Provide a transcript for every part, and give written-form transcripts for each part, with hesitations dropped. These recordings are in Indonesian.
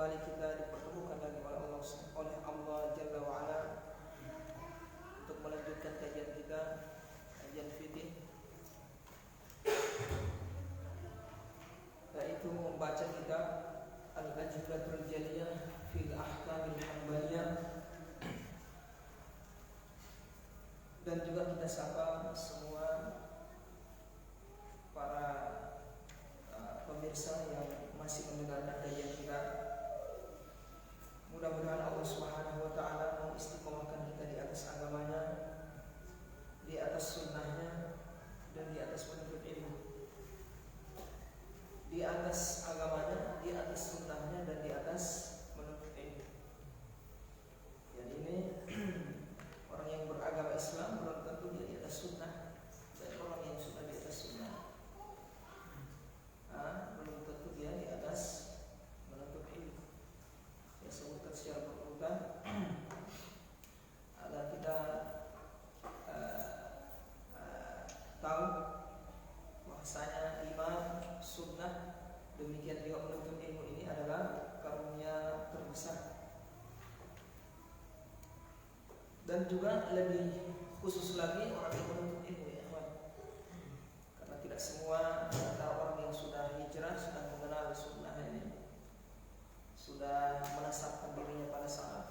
kembali kita dipertemukan lagi oleh Allah Jalla wa'ala untuk melanjutkan kajian kita, kajian fikih, yaitu membaca kitab Al-Ajlatul Jaliyah fil Ahkamil Hanbaliyah, dan juga kita sapa semua para pemirsa yang masih mendengarkan kajian kita. Mudah-mudahan Allah Subhanahu wa taala mengistiqomahkan kita di atas agamanya, di atas sunnahnya, dan di atas penuntut ilmu. Di atas agamanya, di atas sunnahnya, dan di atas penuntut ilmu. Jadi ini orang yang beragama Islam belum tentu dia di atas sunnah, dan orang yang sudah di atas sunnah belum tentu dia di atas menuntut ilmu. Ya, sebutkan secara berurutan agar kita tahu bahwasanya iman, sunnah, demikian juga menuntut ilmu ini adalah karunia terbesar. Dan juga lebih khusus lagi orang yang menuntut ilmu, ya kawan. Karena tidak semua antara orang yang sudah hijrah, sudah mengenal sunnah ini, sudah menasabkan dirinya pada salaf,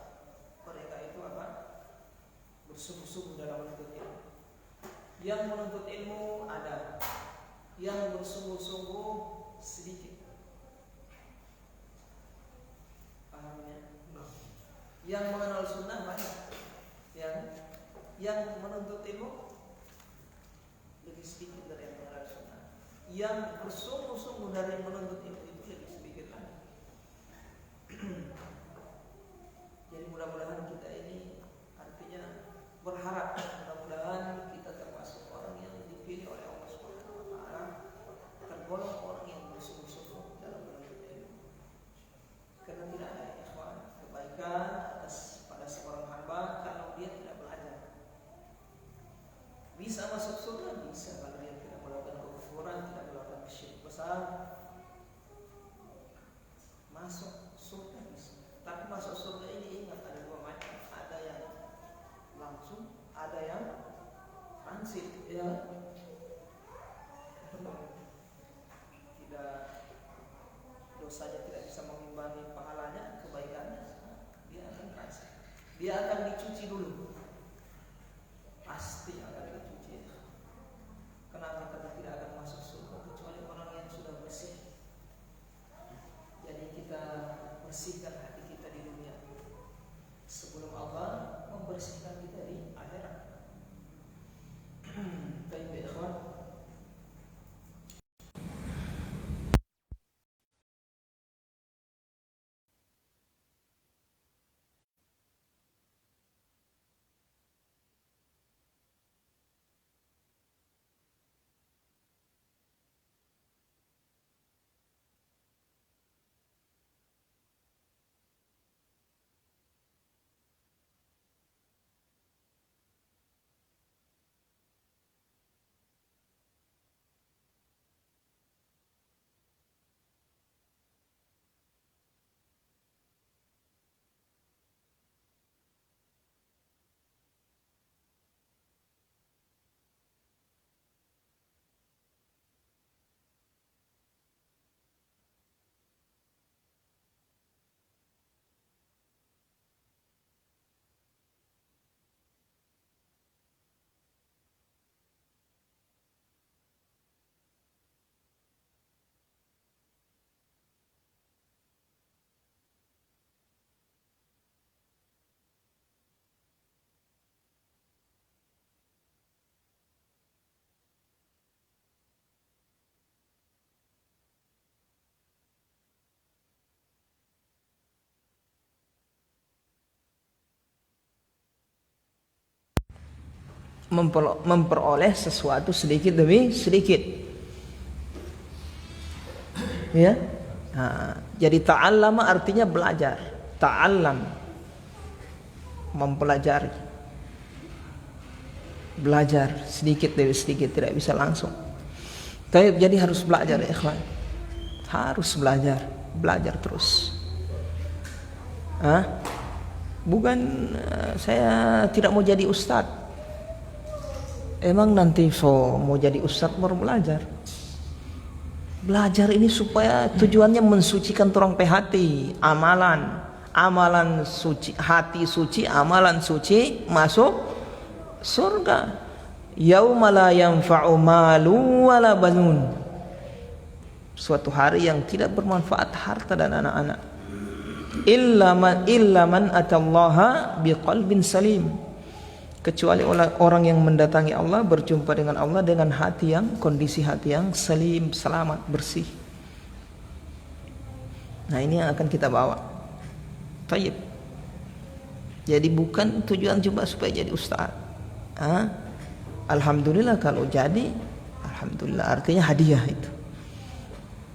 mereka itu apa? Bersungguh-sungguh dalam menuntut ilmu. Yang menuntut ilmu ada, yang bersungguh-sungguh sedikit. Pahamnya? Yang mengenal sunnah banyak. Yang menuntut ilmu lebih sedikit dari yang mengenal sunnah. Yang bersungguh-sungguh dari menuntut ilmu itu lebih sedikit lagi. Jadi mudah-mudahan kita ini artinya berharap, mudah-mudahan kita termasuk orang yang dipilih oleh Allah Subhanahu wa taala, tergolong orang yang bersungguh-sungguh dalam menuntut ilmu. Karena tidak ada ikhwan kebaikan pada seorang hamba kalau dia tidak belajar. Bisa masuk surga, bisa kalau dia tidak melakukan kekufuran, tidak melakukan syirik besar. Masuk surga bisa. Tapi masuk surga ini ingat ada dua macam. Ada yang langsung, ada yang transit, ya. Tidak, dosanya tidak bisa mengimbangi pahalanya, kebaikannya, dia akan transit. Dia akan dicuci dulu. Pasti akan dicuci. Kenapa? Karena tidak akan masuk surga kecuali orang yang sudah bersih. Jadi kita bersihkan hati kita di dunia sebelum Allah membersihkan kita di akhirat. Baik, ikhwan. Memperoleh sesuatu sedikit demi sedikit, ya. Jadi ta'allama artinya belajar, ta'allam mempelajari, belajar sedikit demi sedikit, tidak bisa langsung. Jadi harus belajar, ya ikhwan, harus belajar terus. Hah? Bukan saya tidak mau jadi ustadz. Emang nanti mau jadi ustadz baru belajar. Belajar ini supaya tujuannya mensucikan orang hati, amalan suci, hati suci, amalan suci, masuk surga. Yauma la yanfa'u malu wala banun. Suatu hari yang tidak bermanfaat harta dan anak-anak. Illa man atallaha biqalbin salim. Kecuali orang yang mendatangi Allah, berjumpa dengan Allah dengan hati yang, kondisi hati yang salim, selamat, bersih. Nah, ini yang akan kita bawa. Tayyib. Jadi bukan tujuan cuma supaya jadi ustaz. Alhamdulillah kalau jadi, alhamdulillah, artinya hadiah itu.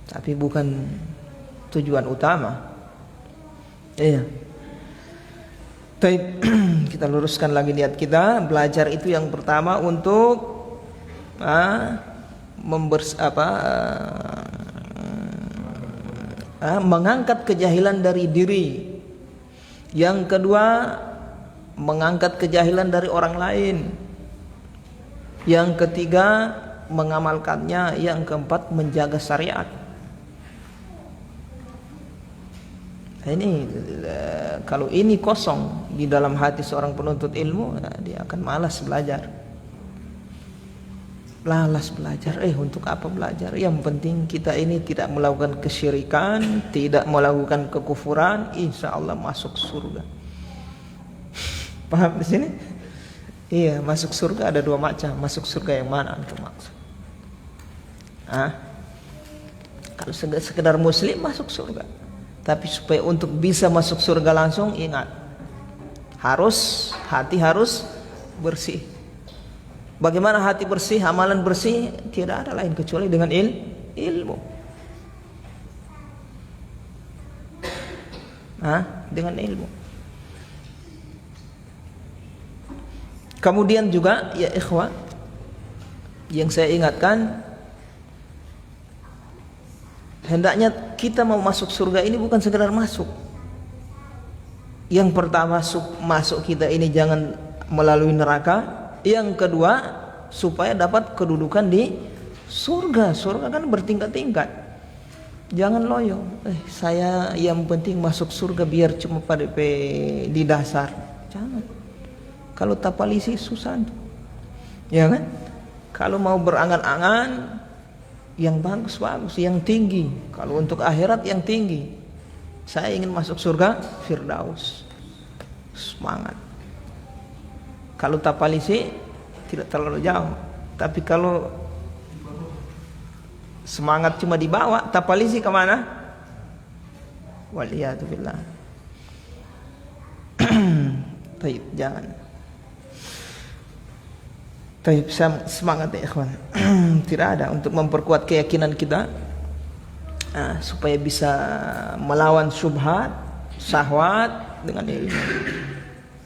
Tapi bukan tujuan utama. Iya. Kita luruskan lagi niat kita. Belajar itu yang pertama untuk mengangkat kejahilan dari diri. Yang kedua, mengangkat kejahilan dari orang lain. Yang ketiga, mengamalkannya. Yang keempat, menjaga syariat. Ini kalau ini kosong di dalam hati seorang penuntut ilmu, dia akan malas belajar. Malas belajar. Untuk apa belajar? Yang penting kita ini tidak melakukan kesyirikan, tidak melakukan kekufuran, insya Allah masuk surga. Paham di sini? Iya, masuk surga ada dua macam. Masuk surga yang mana itu maksud? Kalau sekedar muslim masuk surga. Tapi supaya untuk bisa masuk surga langsung, ingat, hati harus bersih. Bagaimana hati bersih, amalan bersih? Tidak ada lain kecuali dengan ilmu. Dengan ilmu. Kemudian juga ya ikhwah, yang saya ingatkan, hendaknya kita mau masuk surga ini bukan sekedar masuk. Yang pertama, masuk kita ini jangan melalui neraka. Yang kedua, supaya dapat kedudukan di surga. Surga kan bertingkat-tingkat. Jangan loyo. Saya yang penting masuk surga biar cuma pada di dasar. Jangan. Kalau tapalisi susah. Ya kan? Kalau mau berangan-angan, yang bagus, yang tinggi. Kalau untuk akhirat yang tinggi. Saya ingin masuk surga Firdaus. Semangat. Kalau tapalisi tidak terlalu jauh. Tapi kalau semangat cuma dibawa, tapalisi kemana? Waliyatubillah. Baik, jangan. Taib, semangat ya ikhwan. Tidak ada untuk memperkuat keyakinan kita, supaya bisa melawan syubhat, syahwat dengan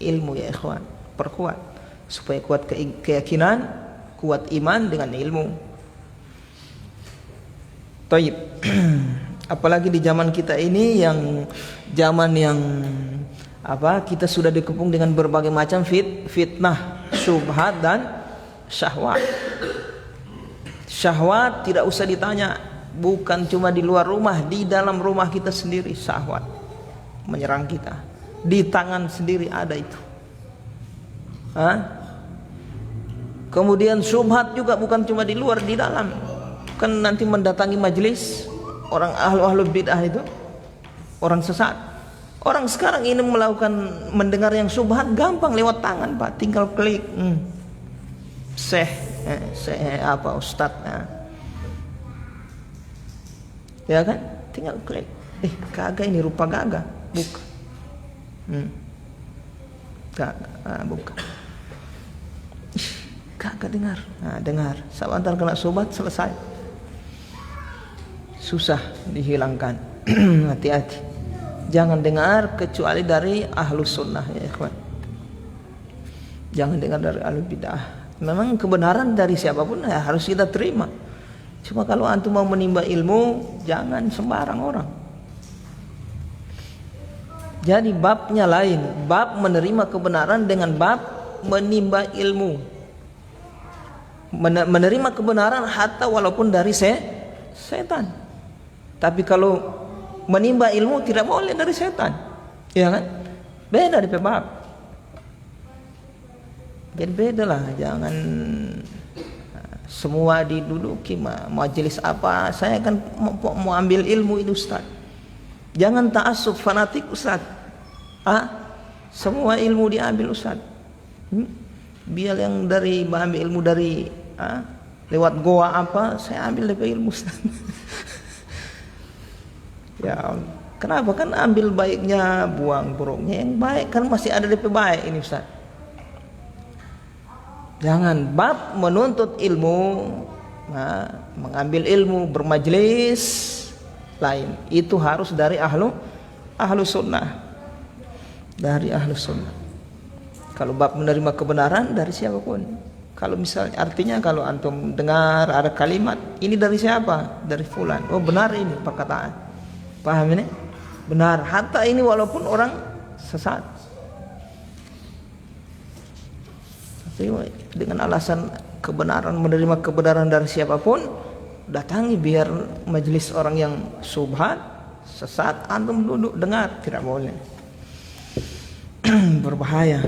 ilmu ya ikhwan. Perkuat supaya kuat keyakinan, kuat iman dengan ilmu. Taib. Apalagi di zaman kita ini yang zaman yang kita sudah dikepung dengan berbagai macam fitnah, syubhat dan syahwat. Syahwat tidak usah ditanya, bukan cuma di luar rumah, di dalam rumah kita sendiri syahwat menyerang kita. Di tangan sendiri ada itu. Kemudian syubhat juga bukan cuma di luar, di dalam. Kan nanti mendatangi majelis orang ahlu bid'ah itu, orang sesat. Orang sekarang ini mendengar yang syubhat gampang lewat tangan, Pak, tinggal klik. Ustaz, ya kan, tinggal klik. Kagak, ini rupa gagah, bukan. Bukan. Kagak dengar. Dengar. Sebentar kena sobat, selesai. Susah dihilangkan. Hati-hati. Jangan dengar kecuali dari ahlus sunnah ya ikhwan. Jangan dengar dari ahlul bid'ah. Memang kebenaran dari siapapun harus kita terima. Cuma kalau antum mau menimba ilmu, jangan sembarang orang. Jadi babnya lain, bab menerima kebenaran dengan bab menimba ilmu. Menerima kebenaran hatta walaupun dari setan. Tapi kalau menimba ilmu tidak boleh dari setan, ya kan? Beda di bab. Jadi beda lah, jangan semua diduduki majelis apa. Saya kan mau ambil ilmu itu Ustaz. Jangan ta'assub fanatik Ustaz. Semua ilmu diambil Ustaz. Biar yang dari ambil ilmu dari lewat goa apa, saya ambil lebih ilmu Ustaz. Ya, kenapa? Kan ambil baiknya, buang buruknya. Yang baik kan masih ada lebih baik ini Ustaz. Jangan bab menuntut ilmu, mengambil ilmu, bermajlis lain. Itu harus dari ahlu sunnah. Dari ahlu sunnah. Kalau bab menerima kebenaran dari siapapun. Kalau misalnya artinya kalau antum dengar ada kalimat ini dari siapa? Dari fulan. Oh benar ini perkataan. Paham ini? Benar. Hatta ini walaupun orang sesat. Tapi dengan alasan kebenaran, menerima kebenaran dari siapapun, datangi biar majelis orang yang subhat, sesat, antum duduk dengar, tidak boleh. Berbahaya.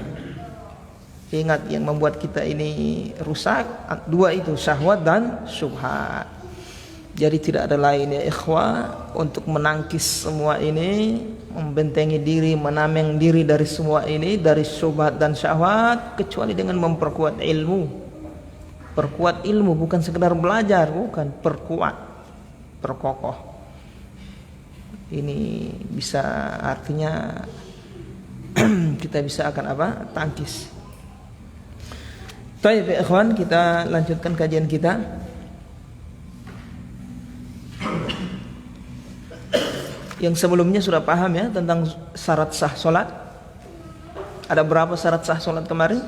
Ingat yang membuat kita ini rusak dua itu, syahwat dan syubhat. Jadi tidak ada lain ya ikhwah untuk menangkis semua ini, membentengi diri, menameng diri dari semua ini, dari syubhat dan syahwat, kecuali dengan memperkuat ilmu. Perkuat ilmu, bukan sekedar belajar, bukan, perkuat, perkokoh. Ini bisa artinya kita bisa akan apa? Tangkis. Baik ya ikhwan, kita lanjutkan kajian kita. Yang sebelumnya sudah paham ya tentang syarat sah solat. Ada berapa syarat sah solat kemarin?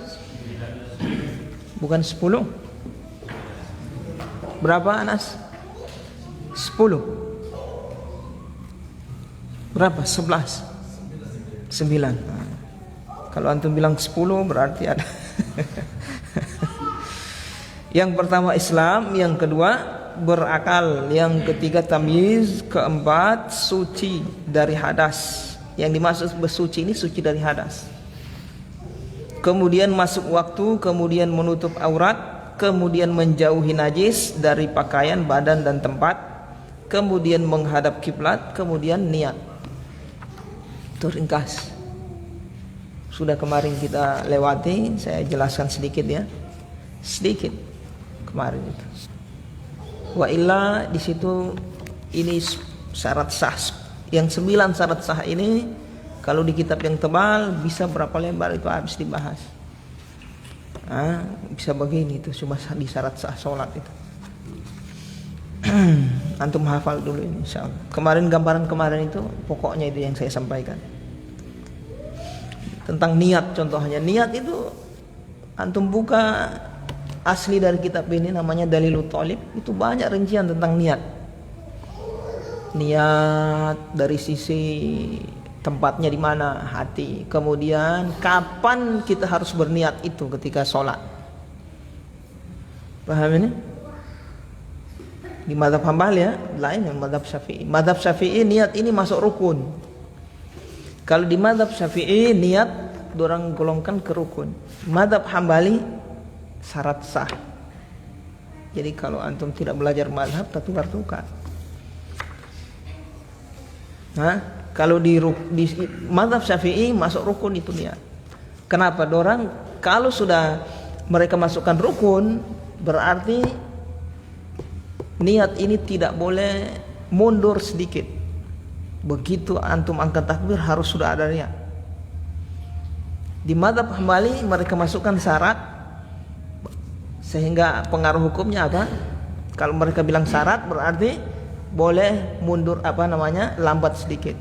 Bukan 10. Berapa Anas? 10. Berapa? 11. 9. Kalau antum bilang 10 berarti ada. Yang pertama Islam, yang kedua berakal, yang ketiga tamyiz, keempat suci dari hadas. Yang dimaksud bersuci ini suci dari hadas. Kemudian masuk waktu, kemudian menutup aurat, kemudian menjauhi najis dari pakaian, badan dan tempat, kemudian menghadap kiblat, kemudian niat. Itu ringkas. Sudah kemarin kita lewati, saya jelaskan sedikit ya. Sedikit kemarin itu. Wa illa di situ ini syarat sah. Yang 9 syarat sah ini kalau di kitab yang tebal bisa berapa lembar itu habis dibahas. Bisa begini itu cuma di syarat sah salat itu. Antum hafal dulu ini insyaallah. Kemarin gambaran kemarin itu pokoknya itu yang saya sampaikan. Tentang niat contohnya. Niat itu antum buka asli dari kitab ini namanya Dalilut Thalib, itu banyak rincian tentang niat. Niat dari sisi tempatnya di mana, hati. Kemudian kapan kita harus berniat itu ketika sholat. Paham ini? Di mazhab Hambali ya, lain yang mazhab Syafi'i. Mazhab Syafi'i niat ini masuk rukun. Kalau di mazhab Syafi'i niat dorang golongkan ke rukun. Mazhab Hambali syarat sah. Jadi kalau antum tidak belajar mazhab tapi bertukar. Kalau di mazhab Syafi'i masuk rukun itu niat. Kenapa? Dorang kalau sudah mereka masukkan rukun berarti niat ini tidak boleh mundur sedikit. Begitu antum angkat takbir harus sudah ada niat. Di mazhab Hambali mereka masukkan syarat. Sehingga pengaruh hukumnya apa? Kalau mereka bilang syarat berarti boleh mundur lambat sedikit.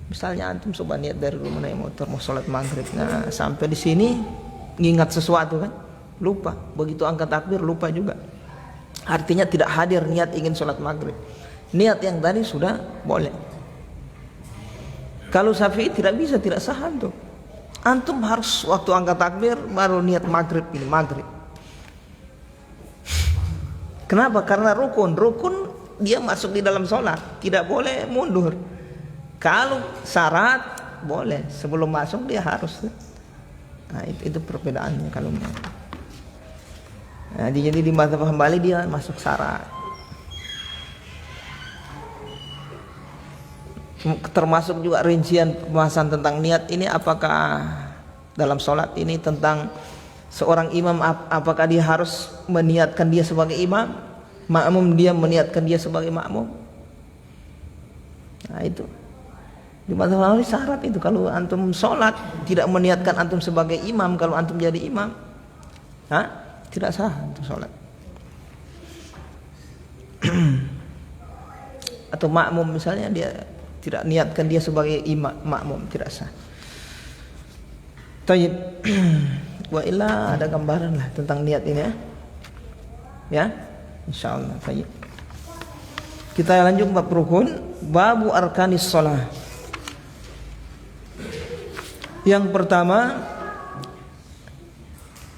Misalnya antum coba niat dari rumah naik motor mau sholat maghrib, sampai di sini ngingat sesuatu kan, lupa. Begitu angkat takbir lupa juga. Artinya tidak hadir niat ingin sholat maghrib. Niat yang tadi sudah boleh. Kalau Syafi'i tidak bisa, tidak sah antum. Antum harus waktu angkat takbir baru niat maghrib ini, maghrib. Kenapa? Karena rukun dia masuk di dalam sholat, tidak boleh mundur. Kalau syarat boleh, sebelum masuk dia harus. Nah, itu perbedaannya kalau. Nah, jadi di mazhab Hambali dia masuk syarat. Termasuk juga rincian pembahasan tentang niat ini, apakah dalam sholat ini tentang seorang imam, apakah dia harus meniatkan dia sebagai imam, makmum dia meniatkan dia sebagai makmum. Nah itu di mazhab Hambali syarat itu. Kalau antum sholat tidak meniatkan antum sebagai imam, kalau antum jadi imam, tidak sah untuk sholat. Atau makmum misalnya dia tidak niatkan dia sebagai imam, makmum, tidak sah. Tayyib. Wa illa ada gambaran lah tentang niat ini ya. Ya, insyaallah. Tayyib. Kita lanjut bab rukun, babu arkanis shalah. Yang pertama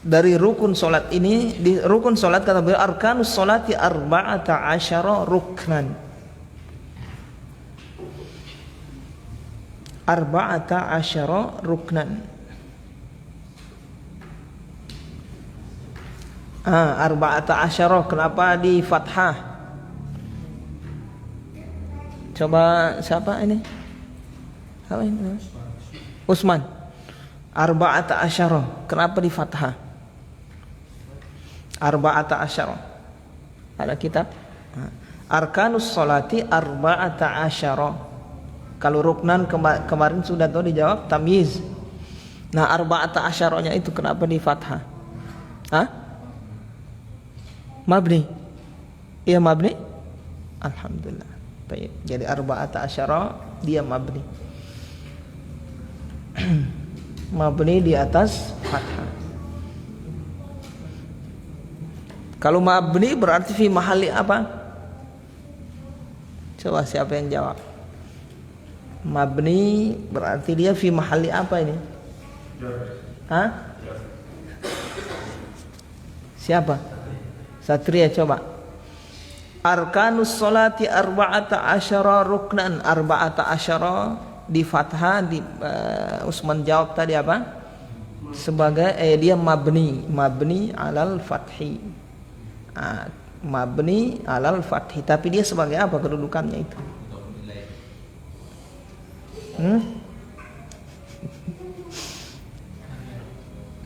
dari rukun salat ini, di rukun salat kata beliau arkanus sholati arba'ata asyara ruknan. Arba'ata asyara ruknan. Arba'ata asyara, kenapa di fathah? Coba siapa ini? Siapa ini? Utsman. Arba'ata asyara, kenapa di fathah? Arba'ata asyara. Ada kitab? Arkanus sholati arba'ata asyara. Kalau ruknan kemarin sudah tahu dijawab tamyiz. Nah, arba'ata asyaranya itu kenapa di fathah? Mabni. Iya mabni. Alhamdulillah. Baik. Jadi arba'ata asyara dia mabni. Mabni di atas fathah. Kalau mabni berarti fi mahalli apa? Coba siapa yang jawab? Mabni berarti dia fi mahalli apa ini? Siapa? Satria coba. Arkanus sholati arba'ata asyara ruknan. Arba'ata asyara di fathah, di Utsman jawab tadi apa? Sebagai dia mabni alal fathi. Mabni alal fathi, tapi dia sebagai apa kedudukannya itu?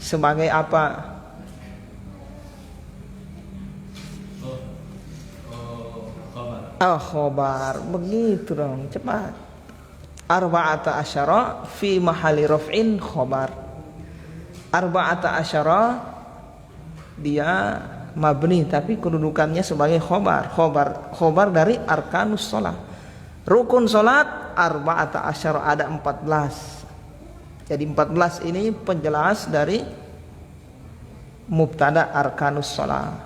Sebagai apa? Khobar. Begitu dong, cepat. Arba'ata asyara fi mahalli raf'in khobar. Arba'ata asyara dia mabni tapi kedudukannya sebagai khobar. Khobar dari arkanus shalah. Rukun salat arba'ata asyara, ada 14. Jadi 14 ini penjelas dari mubtada arkanus shalah.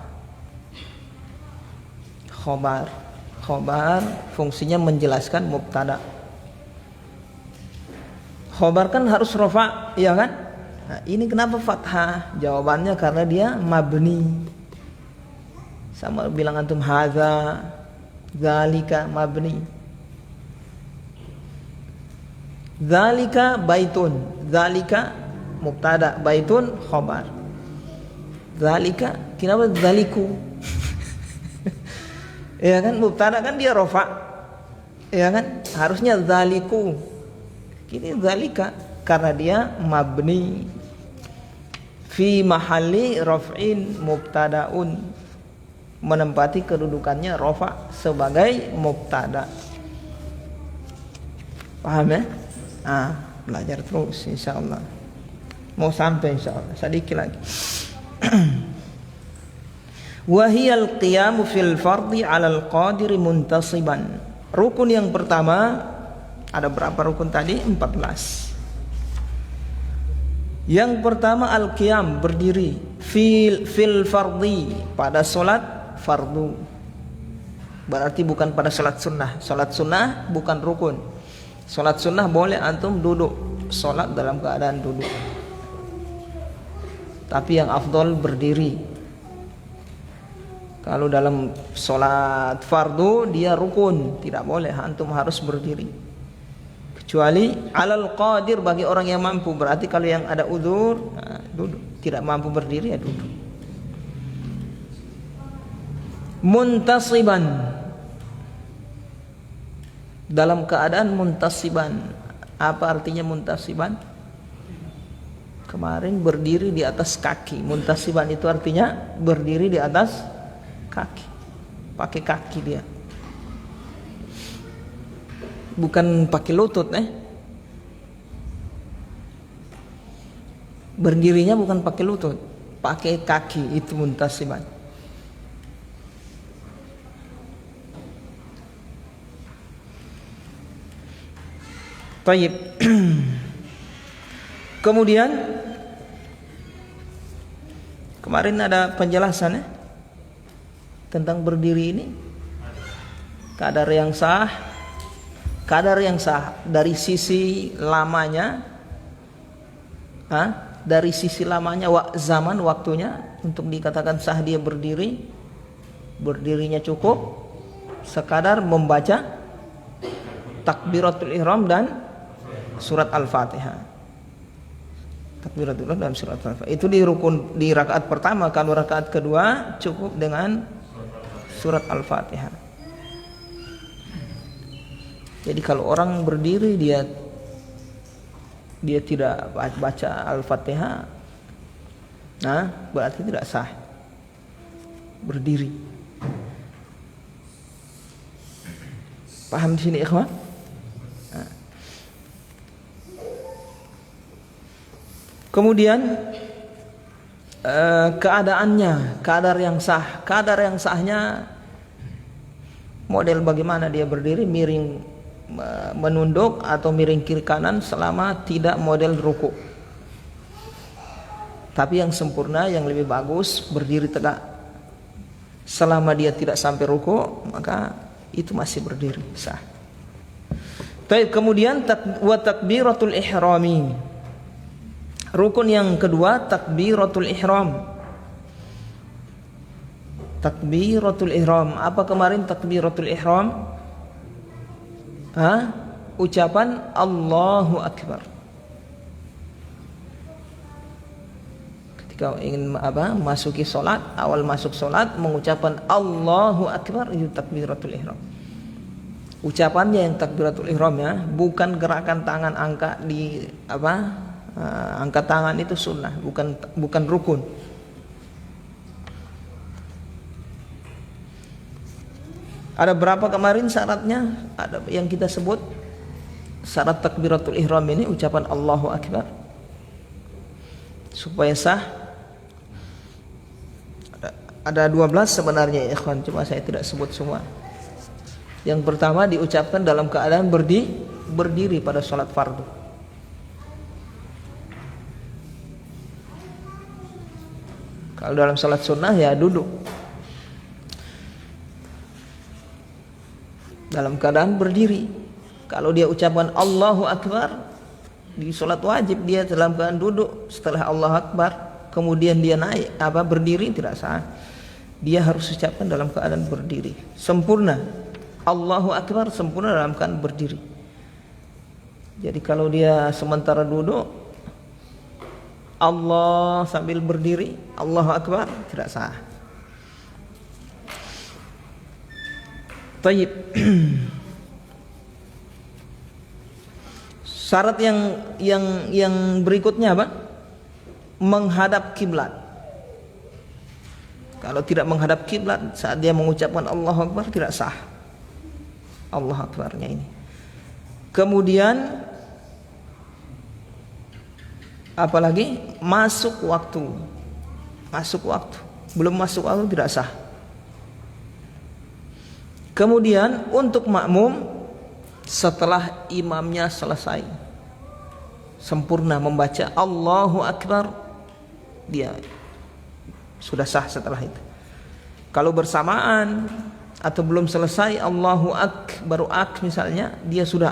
Khobar fungsinya menjelaskan mubtada. Khobar kan harus rafa, ya kan? Nah, ini kenapa fathah? Jawabannya karena dia mabni. Sama bilang antum hadza, zalika mabni. Zalika baitun, zalika mubtada, baitun khobar. Zalika, kenapa zaliku? Ya kan, mubtada kan dia rafa. Ya kan? Harusnya zaliku. Ini zalika karena dia mabni fi mahalli raf'in mubtadaun, menempati kedudukannya rafa sebagai mubtada. Paham ya? Belajar terus insyaallah. Mau sampai insyaallah, sedikit lagi. Wa hiyal qiyamu fil fardhi 'alal qadiri muntasiban. Rukun yang pertama, ada berapa rukun tadi? 14. Yang pertama al-qiyam, berdiri fil fardhi, pada salat fardu. Berarti bukan pada salat sunnah. Salat sunnah bukan rukun. Sholat sunnah boleh antum duduk, sholat dalam keadaan duduk. Tapi yang afdol berdiri. Kalau dalam sholat fardu dia rukun, tidak boleh, antum harus berdiri. Kecuali alal qadir, bagi orang yang mampu. Berarti kalau yang ada udzur, duduk. Tidak mampu berdiri ya duduk. Muntasiban, dalam keadaan muntasiban. Apa artinya muntasiban? Kemarin berdiri di atas kaki. Muntasiban itu artinya berdiri di atas kaki, pakai kaki dia, bukan pakai lutut. Berdirinya bukan pakai lutut, pakai kaki, itu muntasiban. Tayyib. Kemudian kemarin ada penjelasan tentang berdiri ini. Kadar yang sah dari sisi lamanya, dari sisi lamanya, zaman waktunya untuk dikatakan sah dia berdiri. Berdirinya cukup sekadar membaca takbiratul ihram dan surat Al-Fatihah. Takbiratul ihram dan surat Al-Fatihah itu di rakaat pertama. Kalau rakaat kedua cukup dengan surat Al-Fatihah. Jadi kalau orang berdiri dia tidak baca Al-Fatihah, berarti tidak sah berdiri. Paham di sini ikhwan? Kemudian keadaannya, kadar yang sahnya model bagaimana dia berdiri, miring menunduk atau miring kiri kanan selama tidak model ruku. Tapi yang sempurna, yang lebih bagus berdiri tegak. Selama dia tidak sampai ruku, maka itu masih berdiri, sah. Kemudian wa takbiratul ihrami. Rukun yang kedua takbiratul ihram. Takbiratul ihram. Apa kemarin takbiratul ihram? Ucapan Allahu Akbar. Ketika ingin masuki solat, awal masuk solat mengucapkan Allahu Akbar, itu takbiratul ihram. Ucapannya yang takbiratul ihram ya, bukan gerakan tangan angkat di angkat tangan itu sunnah, bukan rukun. Ada berapa kemarin syaratnya? Ada yang kita sebut syarat takbiratul ihram ini, ucapan Allahu Akbar. Supaya sah ada 12 sebenarnya ya ikhwan, cuma saya tidak sebut semua. Yang pertama diucapkan dalam keadaan berdiri pada sholat fardu. Kalau dalam sholat sunnah ya duduk. Dalam keadaan berdiri. Kalau dia ucapkan Allahu Akbar di sholat wajib, dia dalam keadaan duduk. Setelah Allahu Akbar kemudian dia naik berdiri, tidak sah. Dia harus ucapkan dalam keadaan berdiri. Sempurna. Allahu Akbar sempurna dalam keadaan berdiri. Jadi kalau dia sementara duduk Allah sambil berdiri Allahu Akbar, tidak sah. Tayyib. Syarat yang berikutnya apa? Menghadap kiblat. Kalau tidak menghadap kiblat saat dia mengucapkan Allahu Akbar, tidak sah Allahu Akbarnya ini. Kemudian apalagi masuk waktu. Belum masuk waktu tidak sah. Kemudian untuk makmum setelah imamnya selesai sempurna membaca Allahu Akbar, dia sudah sah setelah itu. Kalau bersamaan atau belum selesai Allahu Akbar misalnya, dia sudah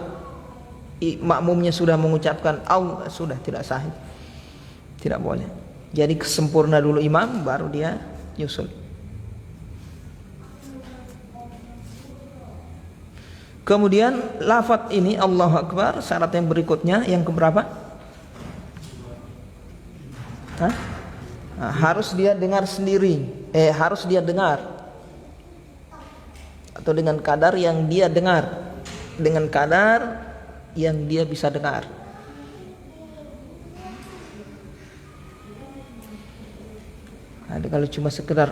makmumnya sudah mengucapkan Allah, sudah tidak sah, tidak boleh. Jadi sempurna dulu imam, baru dia nyusul. Kemudian lafaz ini Allahu Akbar, syarat yang berikutnya yang keberapa? Hah? Nah, harus dia dengar sendiri. Harus dia dengar. Atau dengan kadar yang dia dengar. Dengan kadar yang dia bisa dengar. Nah, kalau cuma sekedar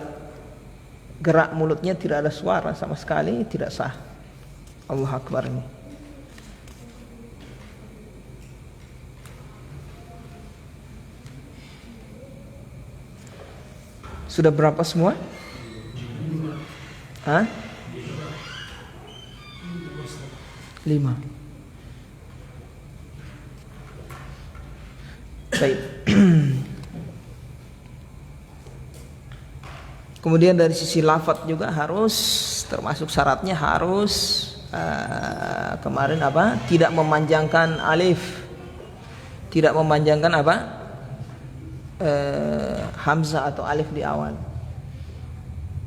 gerak mulutnya tidak ada suara sama sekali, tidak sah. Allahu Akbar ini. Sudah berapa semua? Hah? 5. Baik. Kemudian dari sisi lafaz juga harus, termasuk syaratnya harus kemarin apa? Tidak memanjangkan alif, tidak memanjangkan apa? Hamzah atau alif di awal.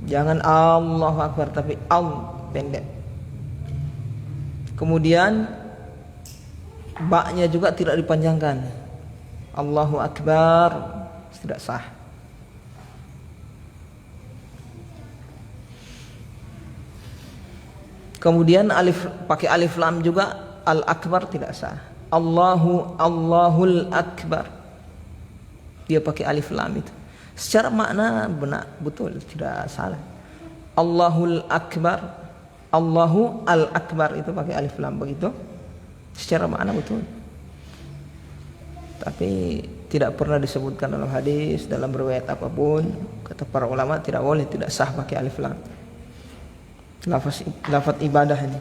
Jangan Allahu Akbar tapi pendek. Kemudian ba-nya juga tidak dipanjangkan. Allahu Akbar tidak sah. Kemudian pakai alif lam juga, al-akbar tidak sah. Allahul akbar, dia pakai alif lam itu. Secara makna benar, betul, tidak salah. Allahul akbar, Allahu al-akbar itu pakai alif lam begitu. Secara makna betul. Tapi tidak pernah disebutkan dalam hadis, dalam riwayat apapun, kata para ulama tidak boleh, tidak sah pakai alif lam. Lafaz ibadah ini.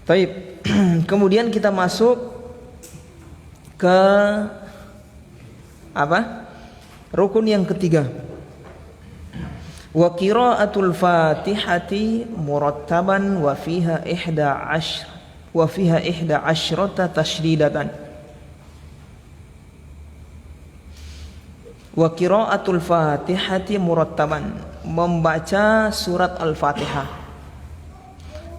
Baik. Kemudian kita masuk ke apa? Rukun yang ketiga. Wa qiraatul Fatihati murattaban wa fiha 11 tasydidatan. Wa qiraatul Fatihati murattaban, membaca surat Al-Fatihah.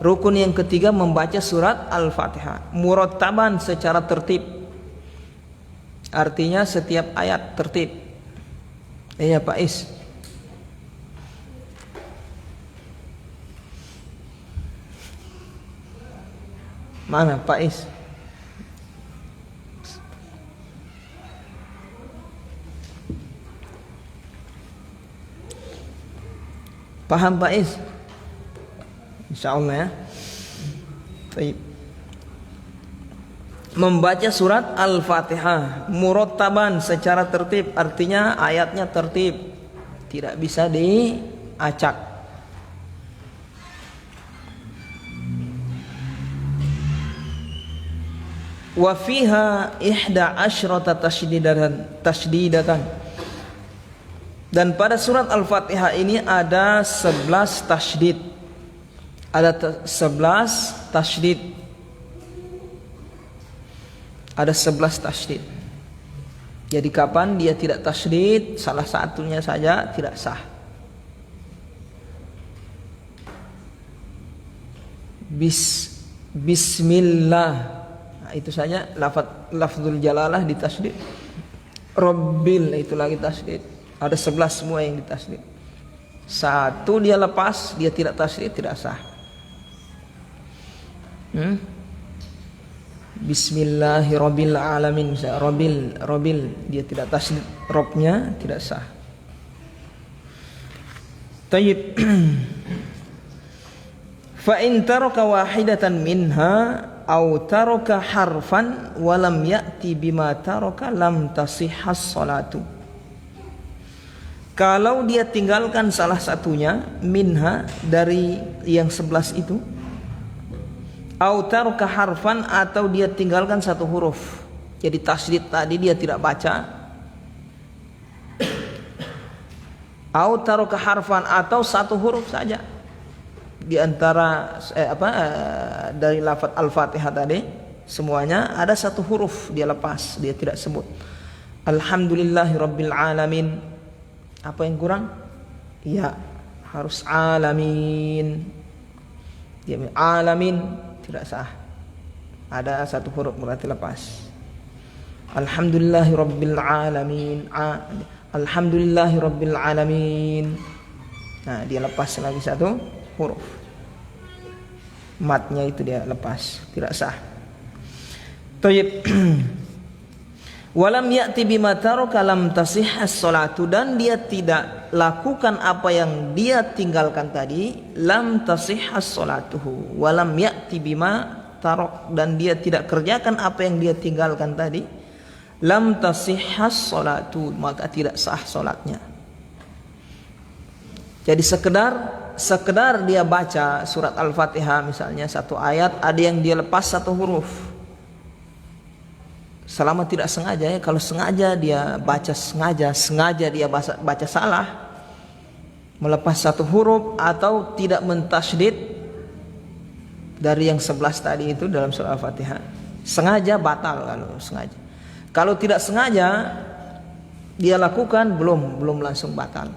Rukun yang ketiga membaca surat Al-Fatihah murattaban, secara tertib. Artinya setiap ayat tertib. Iya Pak Is. Mana Pak Is? Paham Pak Is? Insyaallah ya. Baik. Membaca surat Al-Fatihah murattaban, secara tertib, artinya ayatnya tertib, tidak bisa diacak. Wa fiha 11 tasydidatan. Dan pada surat Al-Fatihah ini ada 11 tasydid. Ada 11 tasydid. Ada 11 tasydid. Jadi kapan dia tidak tasydid, salah satunya saja tidak sah. Bismillah. Nah, itu saja lafzul jalalah ditasydid. Rabbil, itu lagi tasydid. Ada 11 semua yang ditasydid. Satu dia lepas, dia tidak tasydid, tidak sah. Bismillahirabbil alamin. Rabbil, dia tidak tasydid, robnya tidak sah. Tayyib. Fa in taraka wahidatan minha aw taraka harfan wa lam ya'ti bima taraka lam tasihhas salatu. Kalau dia tinggalkan salah satunya, minha, dari yang 11 itu, au taraka harfan, atau dia tinggalkan satu huruf. Jadi tasydid tadi dia tidak baca. Au taraka harfan, atau satu huruf saja. di antara dari lafaz Al-Fatihah tadi semuanya ada satu huruf dia lepas, dia tidak sebut. Alhamdulillahirabbil alamin. Apa yang kurang? Ya, harus alamin. Dia alamin tidak sah. Ada satu huruf berarti lepas. Alhamdulillahirabbil alamin. Alhamdulillahirabbil alamin. Nah, dia lepas lagi satu huruf. Matnya itu dia lepas, tidak sah. Thayyib. Walam ya'ti bima taraka lam tasihhas salatu, dan dia tidak lakukan apa yang dia tinggalkan tadi, lam tasihhas salatuhu. Walam ya'ti bima tarak, dan dia tidak kerjakan apa yang dia tinggalkan tadi, lam tasihhas salatu, maka tidak sah salatnya. Jadi sekedar dia baca surat Al-Fatihah misalnya satu ayat, ada yang dia lepas satu huruf. Selama tidak sengaja ya, kalau sengaja dia baca sengaja dia baca salah, melepas satu huruf atau tidak mentasydid dari yang 11 tadi itu dalam surah Al-Fatihah, sengaja batal kalau sengaja. Kalau tidak sengaja dia lakukan belum langsung batal.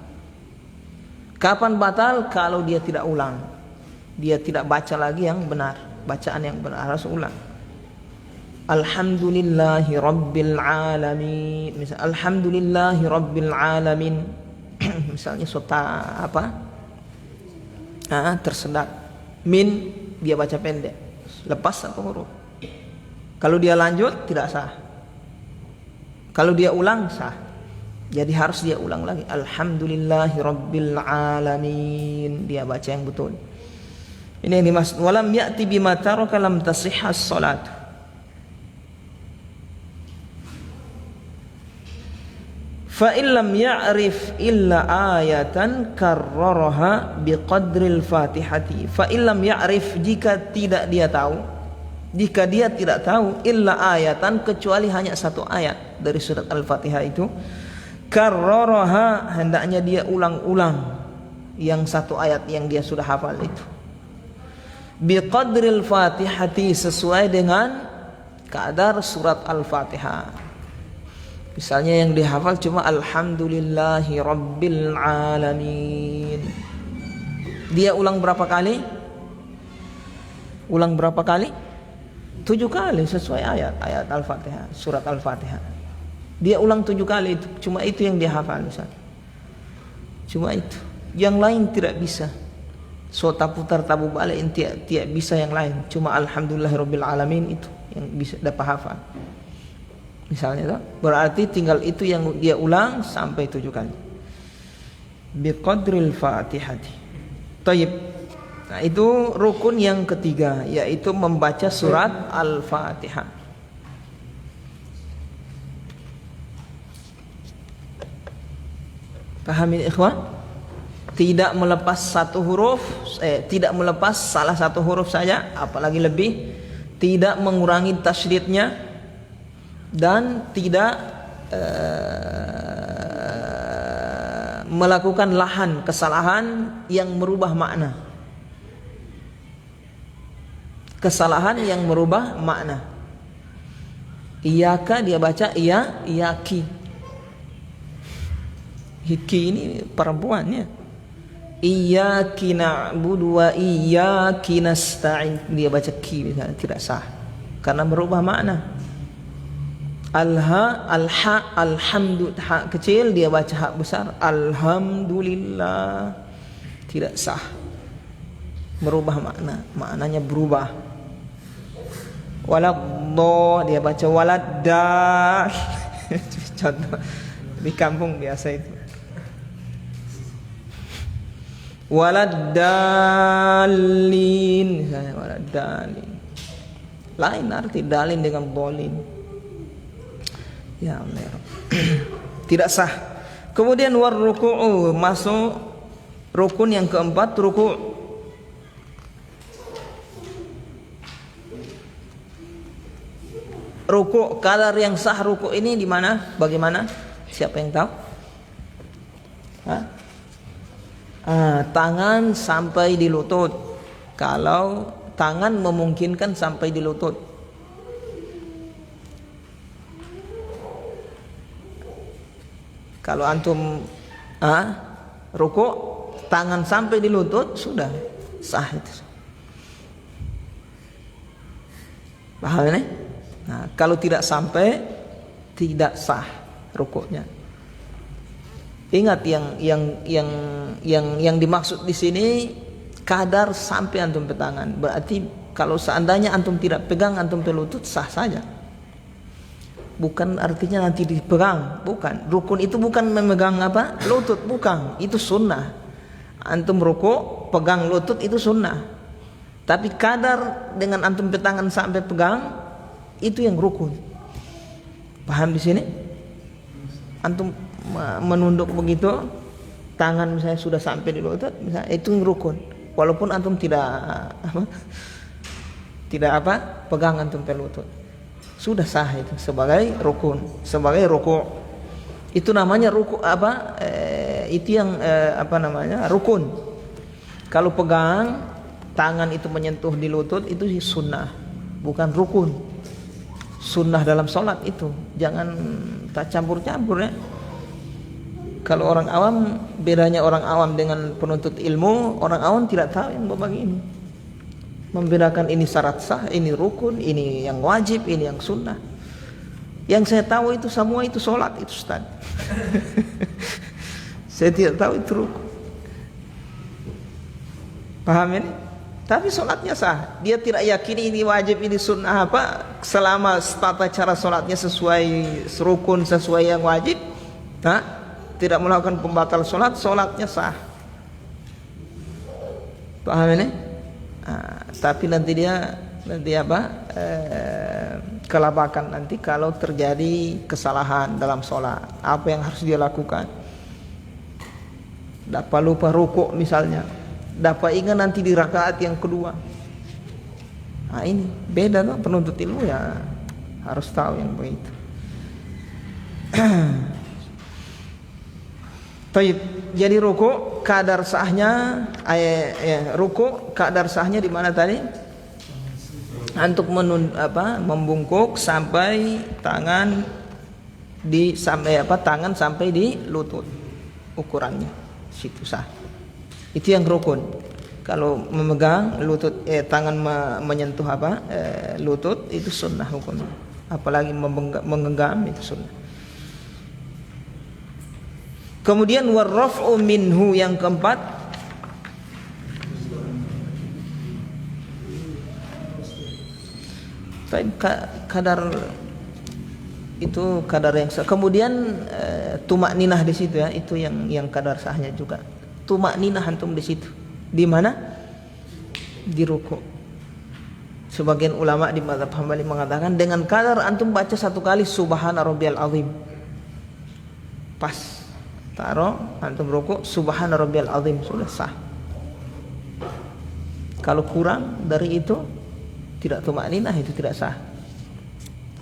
Kapan batal? Kalau dia tidak ulang, dia tidak baca lagi yang benar, bacaan yang benar, harus ulang. Alhamdulillahi rabbil alamin, misal alhamdulillahi rabbil alamin. Misalnya sota tersedak min, dia baca pendek, lepas satu huruf. Kalau dia lanjut tidak sah, kalau dia ulang sah. Jadi harus dia ulang lagi. Alhamdulillahi rabbil alamin, dia baca yang betul. Ini yang dimaksud walam ya'ti bima taraka lam tasihhas salat. Fa illam ya'rif illa ayatan karraraha biqadril Fatihati. Fa illam ya'rif, jika tidak dia tahu, jika dia tidak tahu illa ayatan, kecuali hanya satu ayat dari surat Al-Fatihah itu, karraraha, hendaknya dia ulang-ulang yang satu ayat yang dia sudah hafal itu. Biqadril Fatihati, sesuai dengan kadar surat Al-Fatihah. Misalnya yang dihafal cuma alhamdulillahi rabbil alamin, dia ulang berapa kali? Ulang berapa kali? 7 kali sesuai ayat Al-Fatihah, surat Al-Fatihah. Dia ulang 7 kali itu, cuma itu yang dia hafal misalnya. Cuma itu, yang lain tidak bisa. Sota putar tabu balik tidak bisa yang lain. Cuma alhamdulillahirabbil alamin itu yang bisa dapat hafal. Misalnya itu, berarti tinggal itu yang dia ulang sampai 7 kali. Biqadril Fatihati. Tayyib. Nah, itu rukun yang ketiga, yaitu membaca surat Al-Fatihah. Paham ini ikhwan? Tidak melepas satu huruf, tidak melepas salah satu huruf saja, apalagi lebih, tidak mengurangi tasydidnya, dan tidak melakukan kesalahan yang merubah makna. Kesalahan yang merubah makna. Iyaka dia baca iyaki. Hiki ini perempuannya. Iyyaki na'budu wa iyyaki nasta'in, dia baca ki misalnya, tidak sah karena merubah makna. Alhamdulillah, ha kecil dia baca hak besar, alhamdulillah, tidak sah, merubah makna, maknanya berubah. Waladdo, dia baca waladdal. Contoh di kampung biasa itu. Waladdallin, misalnya waladdallin, lain arti dalin dengan bolin. Ya Allah, tidak sah. Kemudian war ruku'u, masuk rukun yang keempat, ruku'. Ruku', kadar yang sah ruku' ini di mana? Bagaimana? Siapa yang tahu? Tangan sampai di lutut. kalau tangan memungkinkan sampai di lutut. Kalau antum rukuk tangan sampai di lutut sudah sah itu. Paham ini? Nah, kalau tidak sampai tidak sah rukuknya. Ingat yang dimaksud di sini kadar sampai antum pegangan. Berarti kalau seandainya antum tidak pegang antum pelutut sah saja. Bukan artinya nanti dipegang, bukan. Rukun itu bukan memegang lutut, bukan. Itu sunnah. Antum rukuk pegang lutut itu sunnah. Tapi kadar dengan antum pegangan sampai pegang itu yang rukun. Paham di sini? Antum menunduk begitu, tangan misalnya sudah sampai di lutut, misalnya itu yang rukun. Walaupun antum tidak pegang antum pelutut. Sudah sah itu sebagai rukun, sebagai rukuk. Itu namanya rukuk itu yang rukun. Kalau pegang tangan itu menyentuh di lutut itu sunnah, bukan rukun. Sunnah dalam sholat itu jangan tak campur-campur ya. Kalau orang awam, bedanya orang awam dengan penuntut ilmu, orang awam tidak tahu yang begini. Membedakan ini syarat sah, ini rukun, ini yang wajib, ini yang sunnah. Yang saya tahu itu semua itu sholat itu Ustaz. Saya tidak tahu itu rukun. Paham ini? Tapi sholatnya sah. Dia tidak yakini ini wajib, ini sunnah selama tata cara sholatnya sesuai rukun, sesuai yang wajib. Tidak melakukan pembatal sholatnya sah. Paham ini? Tapi nanti kelabakan nanti kalau terjadi kesalahan dalam sholat. Apa yang harus dia lakukan? Dapat lupa rukuk misalnya, dapat ingat nanti di rakaat yang kedua. Ini beda tuh, penuntut ilmu ya harus tahu yang begitu. Baik, jadi rukuk kadar sahnya rukuk kadar sahnya di mana tadi? Untuk membungkuk sampai tangan tangan sampai di lutut. Ukurannya situ sah. Itu yang rukun. Kalau memegang lutut tangan menyentuh lutut itu sunnah hukumnya. Apalagi menggenggam itu sunnah. Kemudian warraf'u minhu yang keempat, kadar itu kadar yang sah. Kemudian tumakninah di situ ya, itu yang kadar sahnya juga. Tumakninah antum di situ. Di mana? Di rukuk. Sebagian ulama di mazhab Hambali mengatakan dengan kadar antum baca satu kali subhana rabbiyal azim. Pas. Taruh antum rukuk subhana rabbiyal azim sudah sah. Kalau kurang dari itu tidak tumakninah itu tidak sah.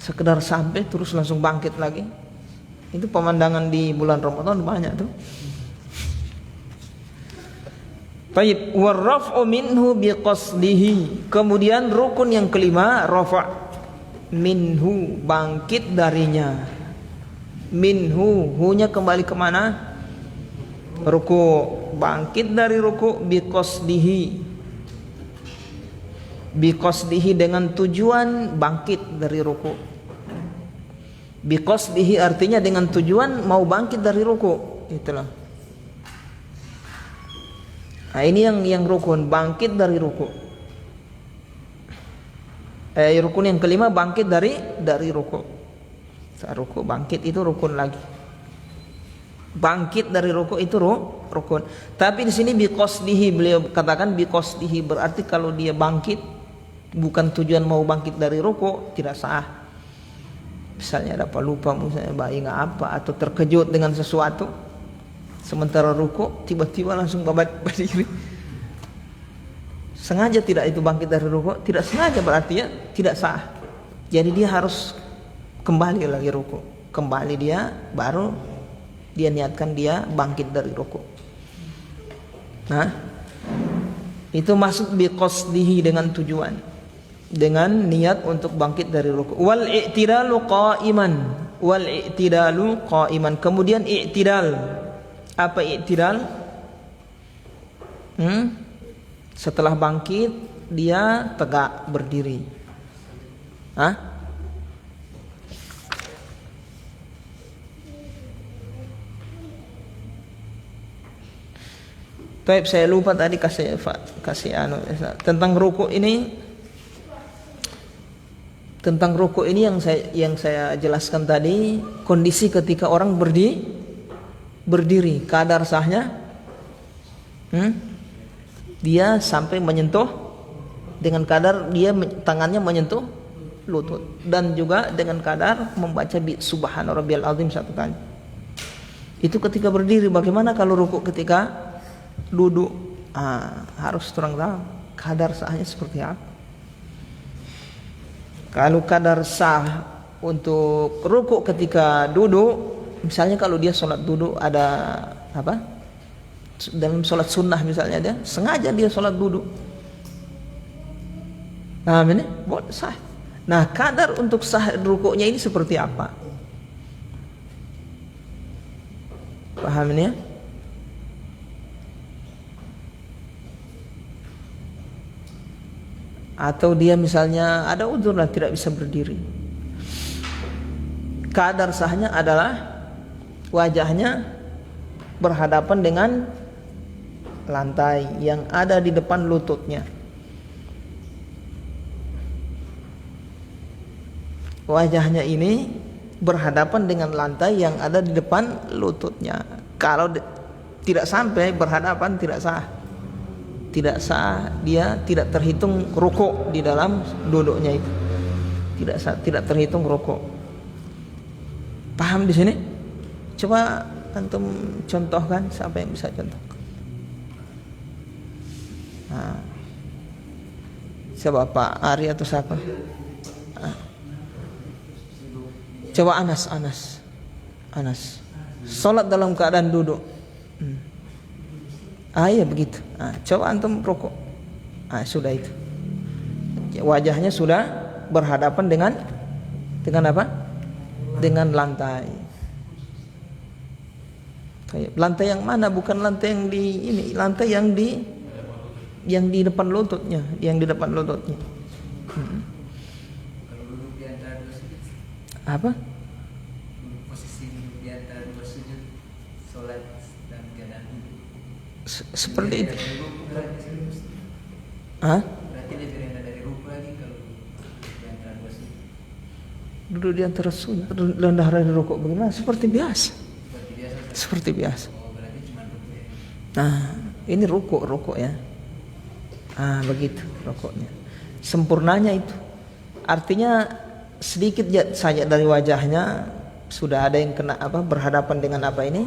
Sekedar sampai terus langsung bangkit lagi. Itu pemandangan di bulan Ramadan banyak tuh. Baik, warraf'u minhu biqasdihi. Kemudian rukun yang kelima, rafa' minhu, bangkit darinya. Minhu, hunya kembali kemana? Ruku, bangkit dari ruku biqasdihi dengan tujuan bangkit dari ruku. Biqasdihi artinya dengan tujuan mau bangkit dari ruku. Itulah. Nah, ini yang rukun, bangkit dari ruku. Rukun yang kelima bangkit dari ruku. Ruku bangkit itu rukun lagi. Bangkit dari ruku itu rukun. Tapi di sini biqasdihi, beliau katakan biqasdihi berarti kalau dia bangkit bukan tujuan mau bangkit dari ruku tidak sah. Misalnya dapat lupa misalnya ingat apa atau terkejut dengan sesuatu sementara ruku tiba-tiba langsung babat berdiri. Sengaja tidak itu bangkit dari ruku, tidak sengaja berarti ya tidak sah. Jadi dia harus kembali lagi ruku, kembali dia baru dia niatkan dia bangkit dari ruku. Nah, Itu masuk biqasdihi, dengan tujuan, dengan niat untuk bangkit dari rukuk. Wal i'tidalu qa'iman, wal i'tidalu qa'iman. Kemudian i'tidal. Apa i'tidal? Setelah bangkit dia tegak berdiri. Taib, saya lupa tadi kasih tentang rukuk ini. Tentang rukuk ini yang saya jelaskan tadi, kondisi ketika orang berdiri, kadar sahnya dia sampai menyentuh, dengan kadar dia tangannya menyentuh lutut, dan juga dengan kadar membaca subhana rabbiyal azim 1 kali. Itu ketika berdiri. Bagaimana kalau rukuk ketika duduk? Harus terang tahu kadar sahnya seperti apa. Kalau kadar sah untuk rukuk ketika duduk, misalnya kalau dia sholat duduk, ada apa? Dalam sholat sunnah misalnya, dia sengaja dia sholat duduk. Ini buat sah. Nah, kadar untuk sah rukuknya ini seperti apa? Paham ini ya? Atau dia misalnya ada udzur lah, tidak bisa berdiri. Kadar sahnya adalah wajahnya berhadapan dengan lantai yang ada di depan lututnya. Wajahnya ini berhadapan dengan lantai yang ada di depan lututnya. Kalau tidak sampai berhadapan, tidak sah. Tidak sah, dia tidak terhitung rukuk di dalam duduknya itu. Tidak sah, tidak terhitung rukuk. Paham di sini? Coba antum contohkan, siapa yang bisa contoh? Siapa, Pak Ari atau siapa? Coba Anas. Salat dalam keadaan duduk. Iya begitu. Coba antum rukuk. Sudah itu. Wajahnya sudah berhadapan dengan apa? Dengan lantai. Lantai yang mana? Bukan lantai yang di ini, lantai yang di depan lututnya, Kalau duduk di antara 2 sujud. Apa? Posisi duduk di antara 2 sujud, sholat dan keadaan duduk. Seperti itu. Berarti lebih rendah dari rukuk lagi kalau di antara 2 sujud. Duduk di antara sujud, rendah dari rukuk. Bagaimana? Seperti biasa. Seperti biasa. Berarti cuma rukuk ya. Ini rukuk ya. Begitu rukuknya. Sempurnanya itu. Artinya sedikit saja dari wajahnya sudah ada yang kena apa, berhadapan dengan apa ini?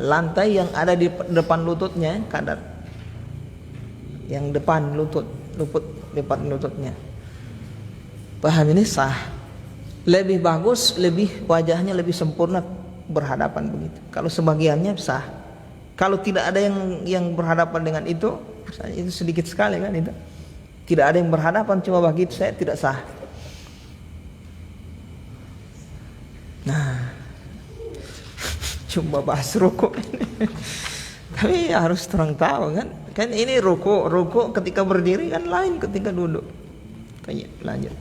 Lantai yang ada di depan lututnya, kadar yang depan depan lututnya. Paham ini sah. Lebih bagus, wajahnya lebih sempurna berhadapan begitu. Kalau sebagiannya sah. Kalau tidak ada yang berhadapan dengan itu, misalnya itu sedikit sekali kan itu. Tidak ada yang berhadapan, cuma begitu, saya tidak sah. Cuma bahas rukuk ini. Tapi harus terang tahu kan ini rukuk ketika berdiri kan lain ketika duduk. Tayyib, lanjut.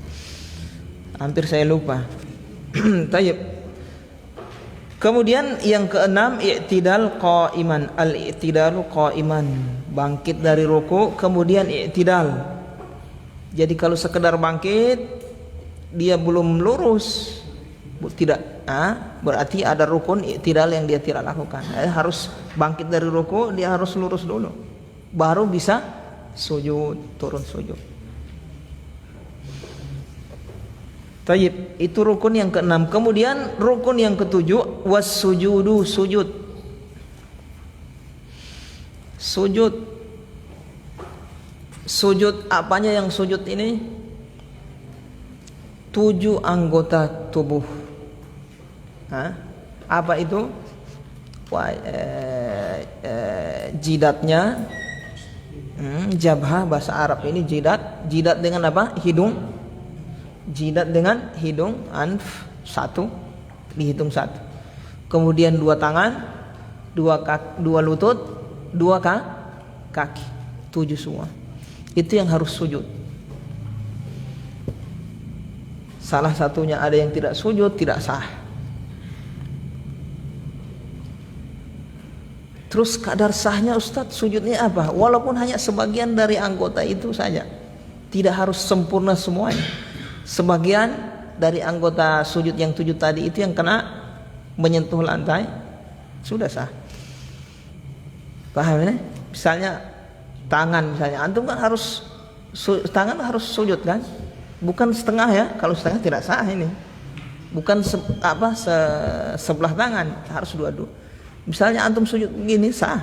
Hampir saya lupa. Tayyib. Kemudian yang keenam, i'tidal qa'iman. Al-i'tidalu qa'iman, bangkit dari rukuk kemudian i'tidal. Jadi kalau sekedar bangkit dia belum lurus, tidak, berarti ada rukun i'tidal yang dia tidak lakukan. Harus bangkit dari rukuk, dia harus lurus dulu, baru bisa sujud, turun sujud. Tayyib, itu rukun yang keenam. Kemudian rukun yang ketujuh, was-sujudu, sujud. Sujud apanya yang sujud ini? 7 anggota tubuh. Apa itu? Jidatnya, Jabhah bahasa Arab ini jidat. Jidat dengan apa? Hidung. Jidat dengan hidung. Anf, satu, dihitung satu. Kemudian dua tangan, dua lutut, dua kaki, 7 semua. Itu yang harus sujud. Salah satunya ada yang tidak sujud, tidak sah. Terus kadar sahnya Ustadz sujudnya apa? Walaupun hanya sebagian dari anggota itu saja, tidak harus sempurna semuanya. Sebagian dari anggota sujud yang 7 tadi itu yang kena menyentuh lantai, sudah sah. Paham ini? Misalnya tangan, misalnya antum kan harus tangan harus sujud kan? Bukan setengah ya. Kalau setengah tidak sah ini. Bukan sebelah tangan, harus dua-dua. Misalnya antum sujud begini sah,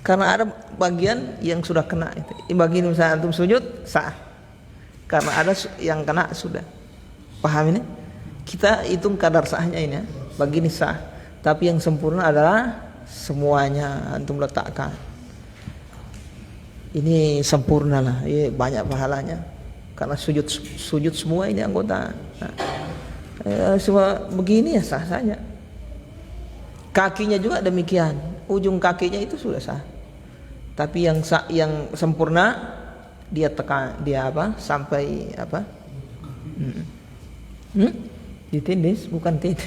karena ada bagian yang sudah kena itu. Bagian misalnya antum sujud sah, karena ada yang kena sudah. Paham ini? Kita hitung kadar sahnya ini ya. Begini sah, tapi yang sempurna adalah semuanya antum letakkan. Ini sempurna lah, ini banyak pahalanya, karena sujud semua ini anggota. Semua begini ya sah saja. Kakinya juga demikian, ujung kakinya itu sudah sah. Tapi yang sempurna dia tekan, dia apa? Sampai apa? Ditindis, bukan tindis.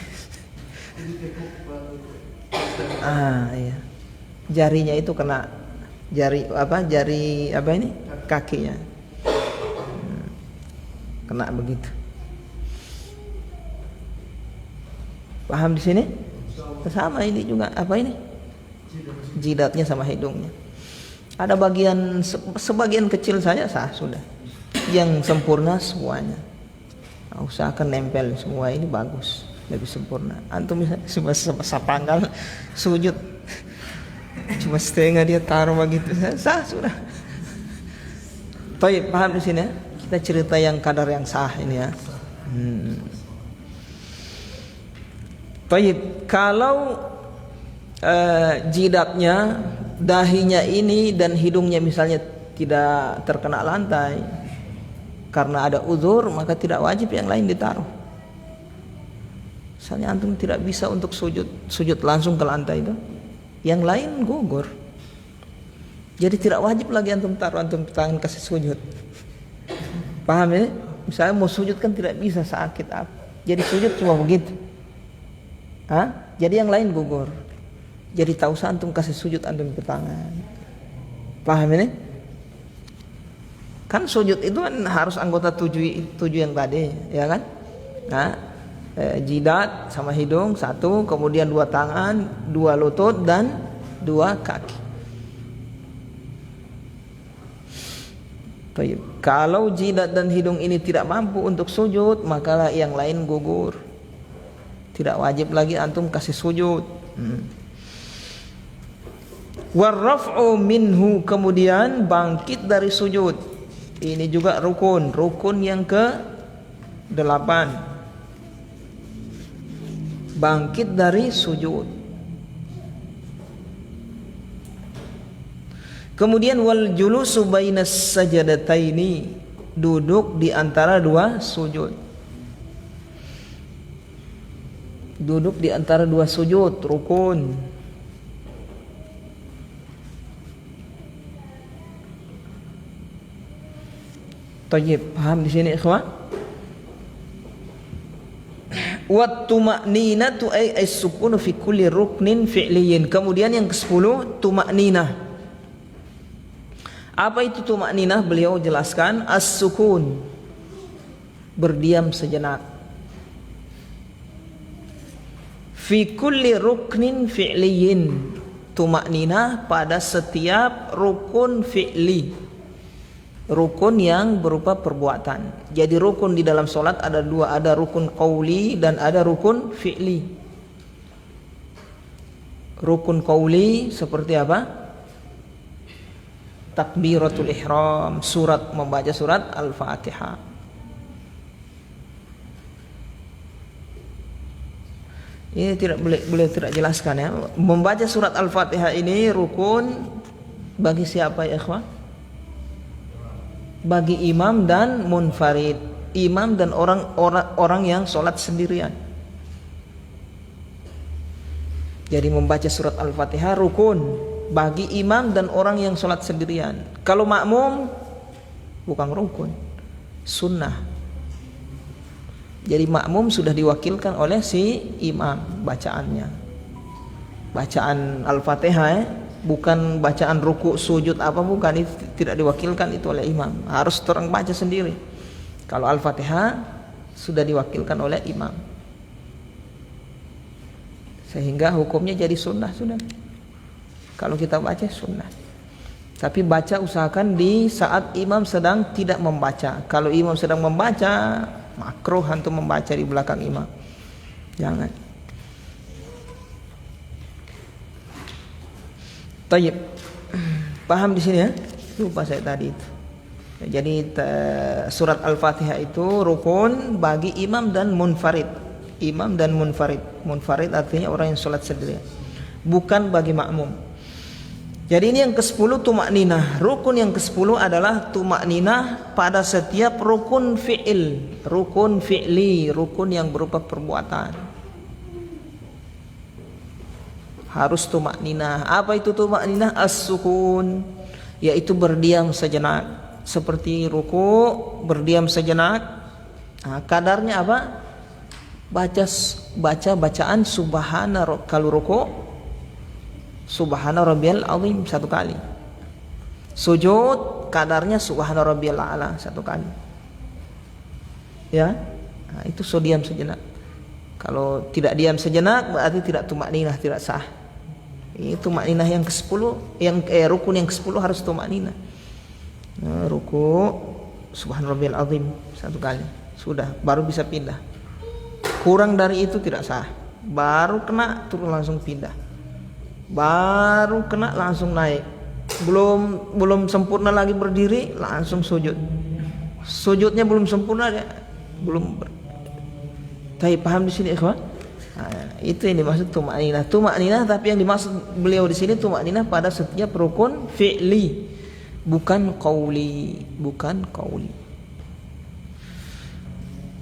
Iya. Jarinya itu kena jari apa ini? Kakinya. Kena begitu. Paham di sini? Sama ini juga apa ini? Jidatnya sama hidungnya. Ada sebagian kecil saja sah sudah. Yang sempurna semuanya. Usahakan nempel semua, ini bagus, lebih sempurna. Antum cuma sepanggal sujud cuma setengah dia taruh begitu, sah sudah. Baik, paham di sini ya? Kita cerita yang kadar yang sah ini ya. Baik, kalau jidatnya, dahinya ini dan hidungnya misalnya tidak terkena lantai karena ada uzur, maka tidak wajib yang lain ditaruh. Misalnya antum tidak bisa untuk sujud langsung ke lantai itu, yang lain gugur. Jadi tidak wajib lagi antum taruh, antum tangan kasih sujud. Paham ini? Misalnya mau sujud kan tidak bisa, sakit apa. Jadi sujud cuma begitu. Jadi yang lain gugur. Jadi tak usah antum kasih sujud antum ke tangan. Paham ini? Kan sujud itu kan harus anggota tujuh yang tadi, ya kan? Jidat sama hidung satu, kemudian 2 tangan, 2 lutut dan 2 kaki. Baik. Kalau jidat dan hidung ini tidak mampu untuk sujud, maka yang lain gugur. Tidak wajib lagi antum kasih sujud. Warraf'u minhu, kemudian bangkit dari sujud. Ini juga rukun yang ke-8. Bangkit dari sujud. Kemudian wal julusu bainas sajadataini, duduk di antara 2 sujud. Duduk di antara 2 sujud, rukun. Tayyib, paham di sini ikhwan? Wat tuma'ninatu ay as-sukunu fi kulli ruknin fi'liyin. Kemudian yang ke-10 tuma'ninah. Apa itu tuma'ninah? Beliau jelaskan as-sukun, berdiam sejenak. Fi kulli ruknin fi'liyin. Tuma'ninah pada setiap rukun fi'li, rukun yang berupa perbuatan. Jadi rukun di dalam solat ada 2, ada rukun qauli dan ada rukun fi'li. Rukun qauli seperti apa? Takbiratul ihram, membaca surat Al-Fatihah. Ini tidak boleh tidak jelaskan ya. Membaca surat Al-Fatihah ini rukun Bagi siapa ya ikhwan? Bagi imam dan munfarid. Imam dan orang yang sholat sendirian. Jadi membaca surat Al-Fatihah rukun bagi imam dan orang yang sholat sendirian. Kalau makmum bukan rukun, sunnah. Jadi makmum sudah diwakilkan oleh si imam bacaannya. Bacaan Al-Fatihah bukan bacaan ruku, sujud apa, bukan, itu tidak diwakilkan itu oleh imam. Harus orang baca sendiri. Kalau Al-Fatihah sudah diwakilkan oleh imam. Sehingga hukumnya jadi sunnah sudah. Kalau kita baca sunnah. Tapi baca usahakan di saat imam sedang tidak membaca. Kalau imam sedang membaca, makruh antum membaca di belakang imam. Jangan. Tayyib. Paham di sini ya? Lupa saya tadi itu. Jadi surat Al-Fatihah itu rukun bagi imam dan munfarid. Imam dan munfarid. Munfarid artinya orang yang sholat sendirian, bukan bagi makmum. Jadi ini yang ke-10 tumakninah. Rukun yang ke-10 adalah tumakninah pada setiap rukun fi'il, rukun fi'li, rukun yang berupa perbuatan. Harus tumakninah. Apa itu tumakninah? As-sukun, yaitu berdiam sejenak. Seperti ruku, berdiam sejenak. Nah, kadarnya apa? Baca bacaan subhana, kalau ruku subhana rabbiyal azim 1 kali. Sujud kadarnya subhana rabbiyal a'la 1 kali. Ya. Nah, itu so diam sejenak. Kalau tidak diam sejenak berarti tidak tumakninah, tidak sah. Itu tumakninah yang ke-10, yang rukun yang ke-10 harus tumakninah. Nah, ruku subhana rabbiyal azim 1 kali. Sudah, baru bisa pindah. Kurang dari itu tidak sah. Baru kena turun langsung pindah. Baru kena langsung naik. Belum sempurna lagi berdiri langsung sujud. Sujudnya belum sempurna ya, belum. Tapi paham di sini ikhwan? Nah, itu yang dimaksud tumakninah. Tumakninah, tapi yang dimaksud beliau di sini tumakninah pada setiap rukun fi'li, bukan qauli,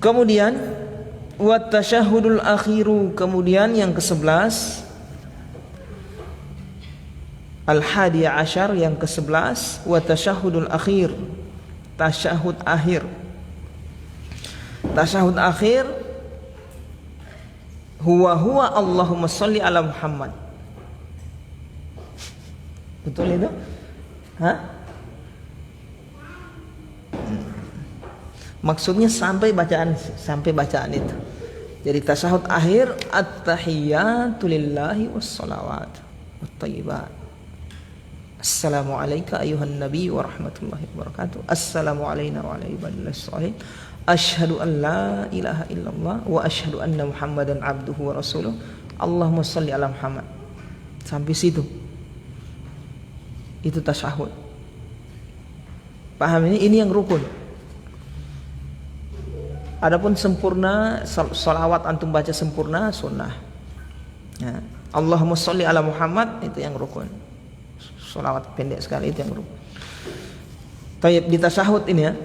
Kemudian wa tasyahhudul akhiru, kemudian yang ke-11 al-hadiya asyar, yang ke-11 wa tasyahhudul akhir, tasyahud akhir. Tasyahud akhir huwa Allahumma sholli ala Muhammad. Betul itu? Hah? Maksudnya sampai bacaan itu. Jadi tasyahud akhir at-tahiyyatu lillahi was-shalawat wat-thayyibat. Assalamu alayka ayuhan nabi wa rahmatullahi wa barakatuh. Assalamu alayna wa ala ibadillas shalihin. Asyhadu an la ilaha illallah wa asyhadu anna Muhammadan abduhu wa rasuluh. Allahumma shalli ala Muhammad. Sampai situ. Itu tasyahud. Paham ini yang rukun. Adapun sempurna, salawat antum baca sempurna sunnah. Ya. Allahumma sholli ala Muhammad itu yang rukun. Salawat pendek sekali itu yang rukun. Tayyib, di tasyahud ini ya.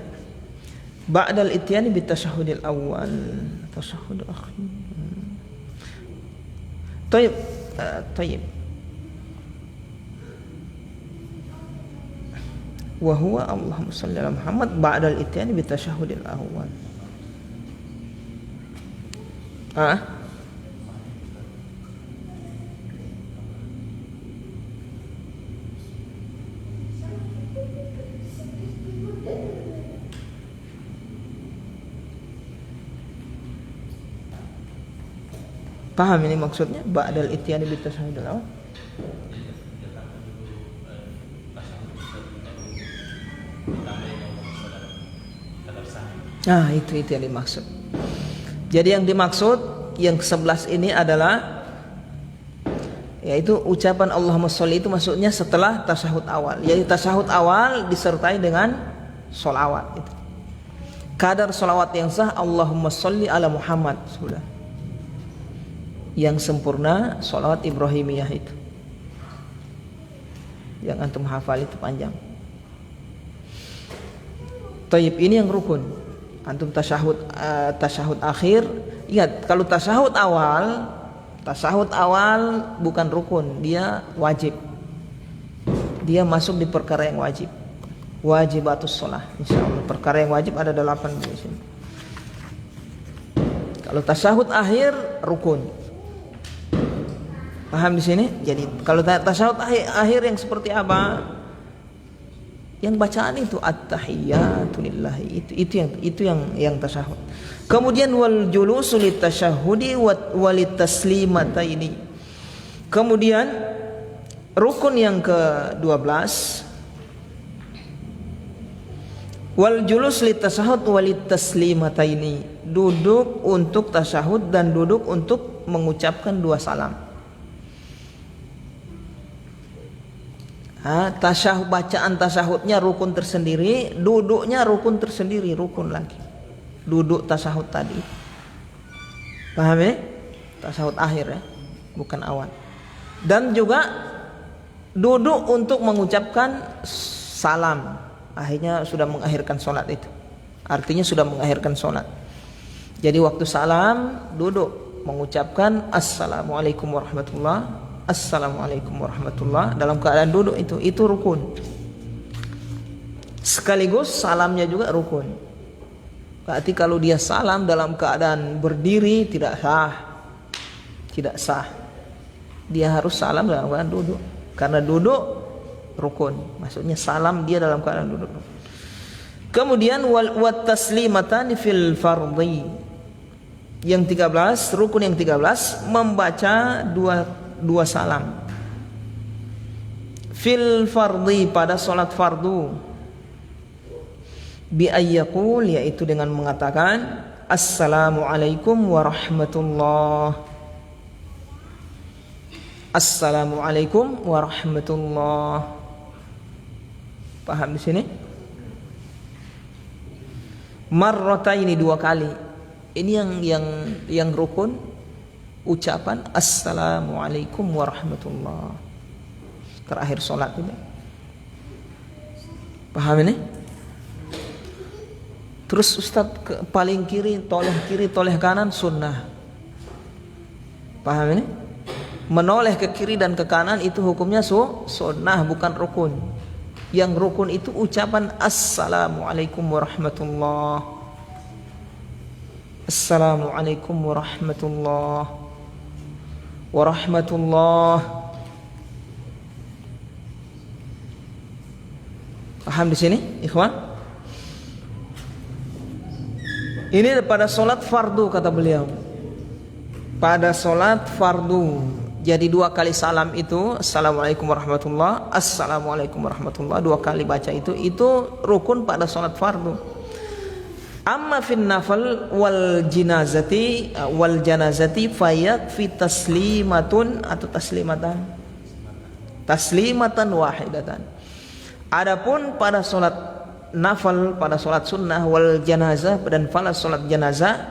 Ba'dal ityani bit tasyahudil awal, tasyahud akhir. Tayyib. Wa huwa Allahumma shalli ala Muhammad ba'dal ityani bit tasyahudil awal. Paham ini maksudnya? Ba'dal ityani bit tasyahudil awal. Nah, itu yang dimaksud. Jadi yang dimaksud yang ke-11 ini adalah yaitu ucapan Allahumma sholli, itu maksudnya setelah tasyahud awal. Yaitu tasyahud awal disertai dengan sholawat itu. Kadar sholawat yang sah Allahumma sholli ala Muhammad sudah. Yang sempurna sholawat Ibrahimiyah itu. Yang antum hafal itu panjang. Taib, ini yang rukun. Antum tasyahud akhir. Ingat, kalau tasyahud awal bukan rukun, dia wajib. Dia masuk di perkara yang wajib. Wajibatus shalah, insyaallah. Perkara yang wajib ada 8 di sini. Kalau tasyahud akhir rukun. Paham di sini? Jadi kalau tasyahud akhir yang seperti apa? Yang bacaan itu at-tahiyyatu lillahi, itu yang tasyahud. Kemudian wal julusu litasyahhudi walit taslimataini. Kemudian rukun yang ke-12, wal julus litasyahhud walit taslimataini, duduk untuk tasyahud dan duduk untuk mengucapkan 2 salam. Bacaan tasyahudnya rukun tersendiri, duduknya rukun tersendiri, rukun lagi. Duduk tasyahud tadi. Paham ya? Tasyahud akhir ya, bukan awal. Dan juga duduk untuk mengucapkan salam. Akhirnya sudah mengakhirkan sholat itu. Artinya sudah mengakhirkan sholat. Jadi waktu salam duduk mengucapkan assalamualaikum warahmatullah. Assalamualaikum warahmatullah, dalam keadaan duduk itu rukun. Sekaligus salamnya juga rukun. Berarti kalau dia salam dalam keadaan berdiri tidak sah. Dia harus salam dalam keadaan duduk. Karena duduk rukun. Maksudnya salam dia dalam keadaan duduk. Kemudian wat taslimatan fil fardhi. Yang 13, rukun yang 13 membaca dua salam fil fardhi, pada salat fardu, bi ayyaqul, yaitu dengan mengatakan assalamualaikum warahmatullah. Assalamualaikum warahmatullah. Paham di sini? Marrataini, 2 kali. Ini yang rukun. Ucapan assalamualaikum warahmatullah terakhir sholat itu. Paham ini? Terus Ustaz paling kiri, toleh kanan sunnah. Paham ini? Menoleh ke kiri dan ke kanan itu hukumnya sunnah, bukan rukun. Yang rukun itu ucapan assalamualaikum warahmatullah. Assalamualaikum warahmatullah. Paham di sini, ikhwan? Ini pada solat fardu kata beliau. Pada solat fardu. Jadi 2 kali salam itu assalamualaikum warahmatullah, assalamualaikum warahmatullah, 2 kali baca itu rukun pada solat fardu. Amma fin nafal wal janazati fayakfi taslimatun atau taslimatan wahidatan. Adapun pada salat nafal, pada salat sunnah, wal janazah, dan pada salat janazah,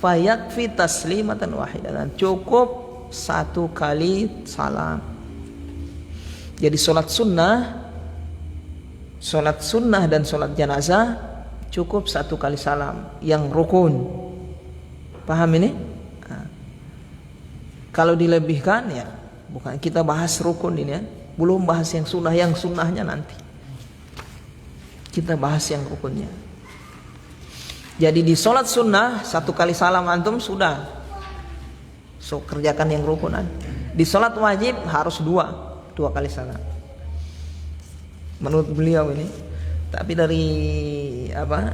fayakfi taslimatan wahidatan, cukup 1 kali salam. Jadi salat sunnah dan salat janazah cukup 1 kali salam yang rukun. Paham ini? Kalau dilebihkan ya, bukan kita bahas rukun ini ya, belum bahas yang sunnah. Yang sunnahnya nanti kita bahas yang rukunnya. Jadi di sholat sunnah 1 kali salam antum sudah, kerjakan yang rukunan. Di sholat wajib harus 2 kali salam. Menurut beliau ini. Tapi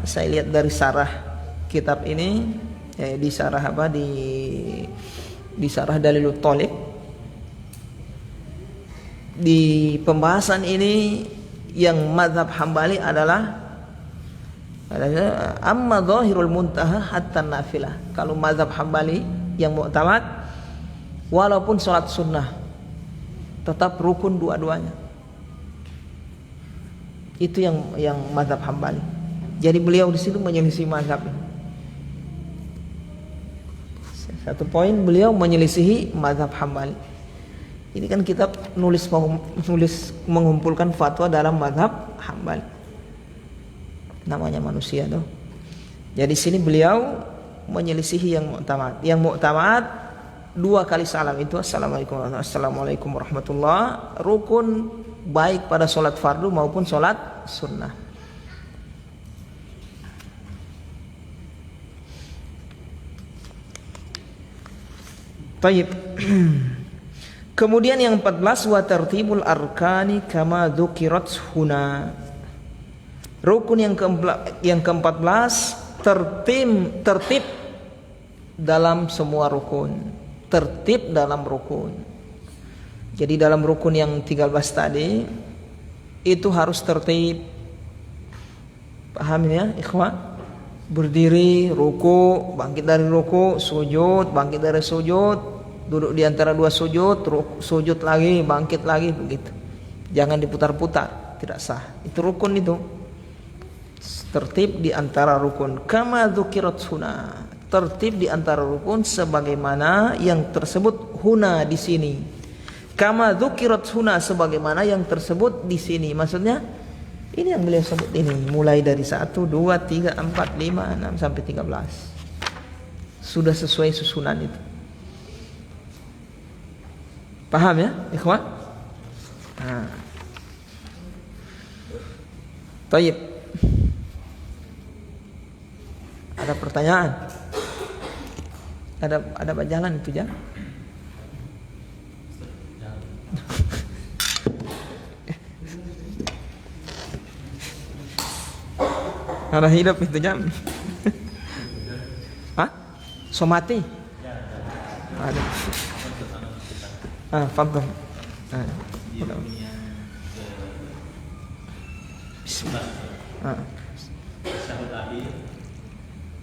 saya lihat dari sarah kitab ini, di sarah di sarah Dalilut Thalib, di pembahasan ini yang mazhab Hambali adalah amma dhahirul muntaha hatta nafilah. Kalau mazhab Hambali yang mu'tamad, walaupun sholat sunnah tetap rukun dua-duanya. Itu yang mazhab Hambali. Jadi beliau di situ menyelisih mazhab. Satu poin beliau menyelisihi mazhab Hambali. Ini kan kita nulis mengumpulkan fatwa dalam mazhab Hambali. Namanya manusia tuh. Jadi sini beliau menyelisihi yang mu'tamad. Yang mu'tamad 2 kali salam itu assalamualaikum warahmatullah, rukun baik pada sholat fardu maupun sholat sunnah. Baik. Kemudian yang 14 wa tartibul arkani kama dzukirat huna. Rukun yang ke-14 tertib dalam semua rukun. Tertib dalam rukun. Jadi dalam rukun yang 13 tadi itu harus tertib. Paham ya, ikhwan? Berdiri, ruku, bangkit dari ruku, sujud, bangkit dari sujud, duduk di antara 2 sujud, sujud lagi, bangkit lagi, begitu. Jangan diputar-putar, tidak sah. Itu rukun itu. Tertib di antara rukun. Kama dzukirat huna. Tertib di antara rukun sebagaimana yang tersebut huna di sini. Kama dzukirat huna sebagaimana yang tersebut di sini. Maksudnya ini yang beliau sebut ini, mulai dari 1, 2, 3, 4, 5, 6 sampai 13. Sudah sesuai susunan itu. Paham ya, ikhwan? Nah. Baik. Ada pertanyaan? Ada jalan itu ya? Ada hidup itu jam. Hah? Somati? Ada. Fadhil. Bismillah. Syahud akhir,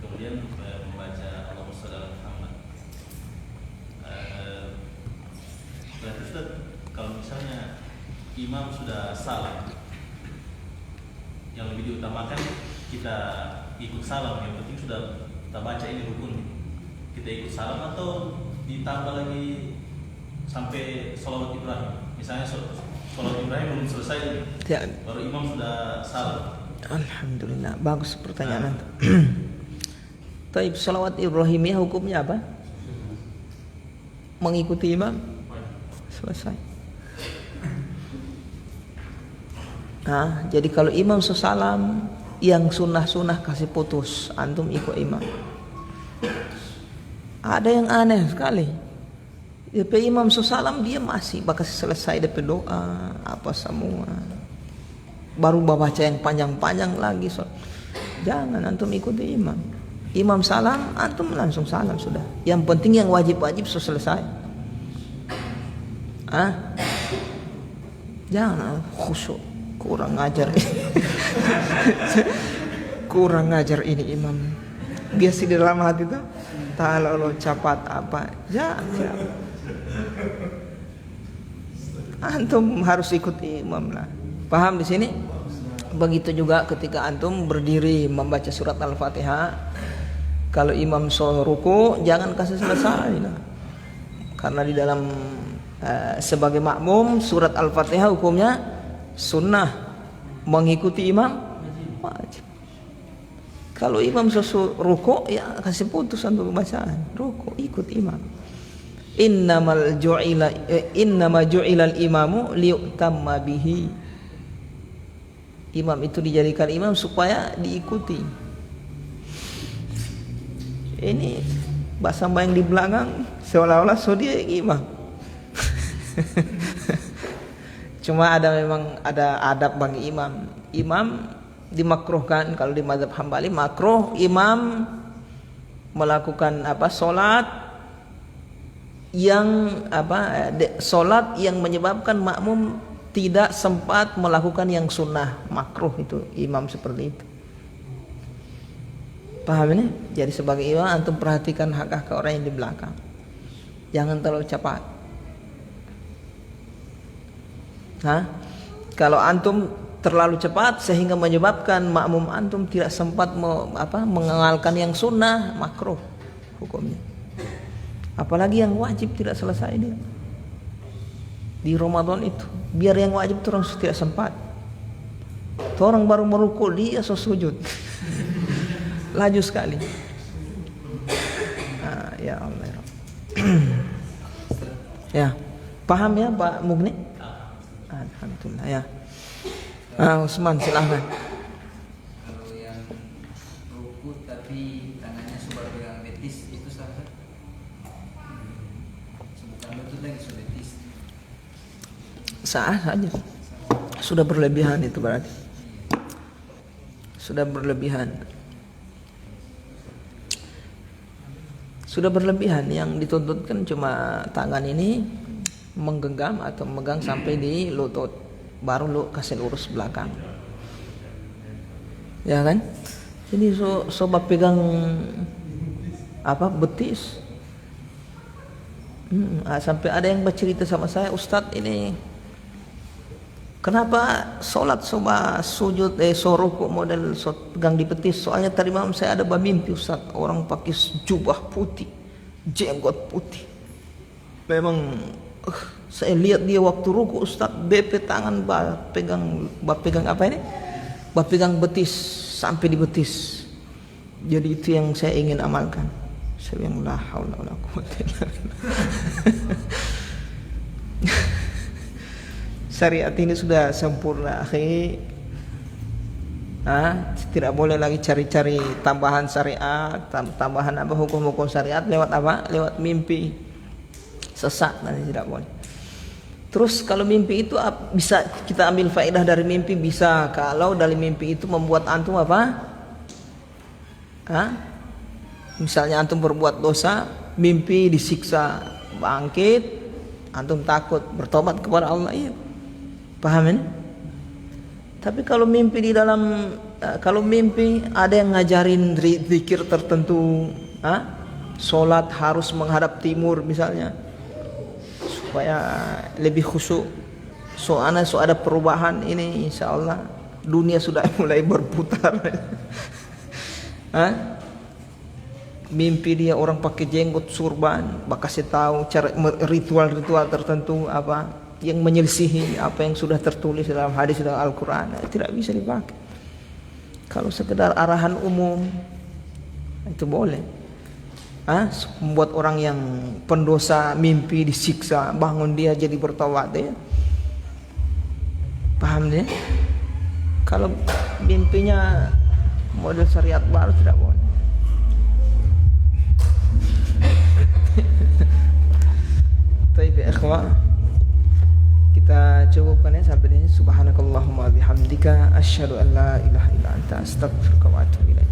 kemudian membaca Allahumma shalli ala Muhammad. Berarti Ustaz, kalau misalnya imam sudah salam, yang lebih diutamakan kita ikut salam, yang penting sudah kita baca ini rukun, kita ikut salam atau ditambah lagi sampai sholawat Ibrahim. Misalnya sholawat Ibrahim belum selesai ya, baru imam sudah salam. Alhamdulillah, bagus pertanyaan. Taib, sholawat Ibrahimiyah hukumnya apa? Mengikuti imam. Selesai. Nah, jadi kalau imam sesalam, yang sunnah-sunnah kasih putus, antum ikut imam. Ada yang aneh sekali. DP imam sesalam dia masih bakal selesai DP doa apa semua. Baru baca yang panjang-panjang lagi. Jangan antum ikuti imam. Imam salam, antum langsung salam sudah. Yang penting yang wajib-wajib selesai. Jangan khusyuk. Kurang ngajar ini. Kurang ngajar ini imam. Biasa di dalam hati tuh kalau capat apa. Jangan. Antum harus ikuti imam lah. Paham di sini? Begitu juga ketika antum berdiri membaca surat Al-Fatihah. Kalau imam ruku jangan kasih selesai lah. Karena di dalam sebagai makmum surat Al-Fatihah hukumnya sunnah, mengikuti imam wajib. Kalau imam ruku ya kasih putus untuk bacaan. Ruku ikut imam. Innama ju'ilal imamu liyutamma bihi. Imam itu dijadikan imam supaya diikuti. Ini bahasa yang di belakang seolah-olah dia imam. Cuma memang ada adab bagi imam. Imam dimakruhkan kalau di mazhab Hambali, makruh imam melakukan salat yang salat yang menyebabkan makmum tidak sempat melakukan yang sunnah. Makruh itu imam seperti itu. Paham ini? Jadi sebagai imam antum perhatikan hak orang yang di belakang. Jangan terlalu cepat. Kalau antum terlalu cepat sehingga menyebabkan makmum antum tidak sempat mengamalkan yang sunnah, makruh hukumnya. Apalagi yang wajib tidak selesai dia. di Ramadan itu. Biar yang wajib itu orang tidak sempat. Tuh orang baru merukuk dia sujud. Laju sekali. Ya Allah. Ya, paham ya Pak Mugni? Alhamdulillah ya. Usman silahkan. Kalau yang ruku tapi tangannya sudah pegang betis itu sah? Bukan lutut lagi sudah betis. Sah saja. Sudah berlebihan itu berarti. Sudah berlebihan. Sudah berlebihan. Yang dituntutkan cuma tangan ini menggenggam atau memegang sampai di lutut, baru lu kasih lurus belakang, ya kan? Jadi sobat pegang apa betis. Sampai ada yang bercerita sama saya, Ustadz ini kenapa sholat soba sujud soruku model pegang di betis? Soalnya tadi malam saya ada mimpi Ustadz, orang pakai jubah putih, jenggot putih. Memang saya lihat dia waktu ruku Ustadz, BP tangan pegang apa ini? Pegang betis sampai di betis. Jadi itu yang saya ingin amalkan. Saya bilang la haula wala quwwata illa billah. Syariat ini sudah sempurna, akhi. Tidak boleh lagi cari-cari tambahan syariat, tambahan apa hukum-hukum syariat lewat apa? Lewat mimpi. Sesat, nanti tidak boleh. Terus kalau mimpi itu bisa kita ambil faedah dari mimpi, bisa kalau dari mimpi itu membuat antum apa? Misalnya antum berbuat dosa, mimpi disiksa, bangkit, antum takut, bertobat kepada Allah, iya. Paham ini? Tapi kalau mimpi di dalam kalau mimpi ada yang ngajarin zikir tertentu, sholat harus menghadap timur misalnya, supaya lebih khusyuk. Soalnya ada perubahan ini, insya Allah dunia sudah mulai berputar. Mimpi dia orang pakai jenggot surban, kasih tahu cara ritual-ritual tertentu apa yang menyelisihi apa yang sudah tertulis dalam hadis dalam Al-Quran, tidak bisa dipakai. Kalau sekedar arahan umum itu boleh. Membuat orang yang pendosa mimpi disiksa, bangun dia jadi bertaubat ya. Paham dia? Kalau mimpinya model syariat baru tidak boleh. Baik ya ikhwan, kita cukupkan ya sampai di sini. Subhanakallahumma bihamdika asyhadu an la ilaha illa anta astaghfiruka wa atubu ilaik.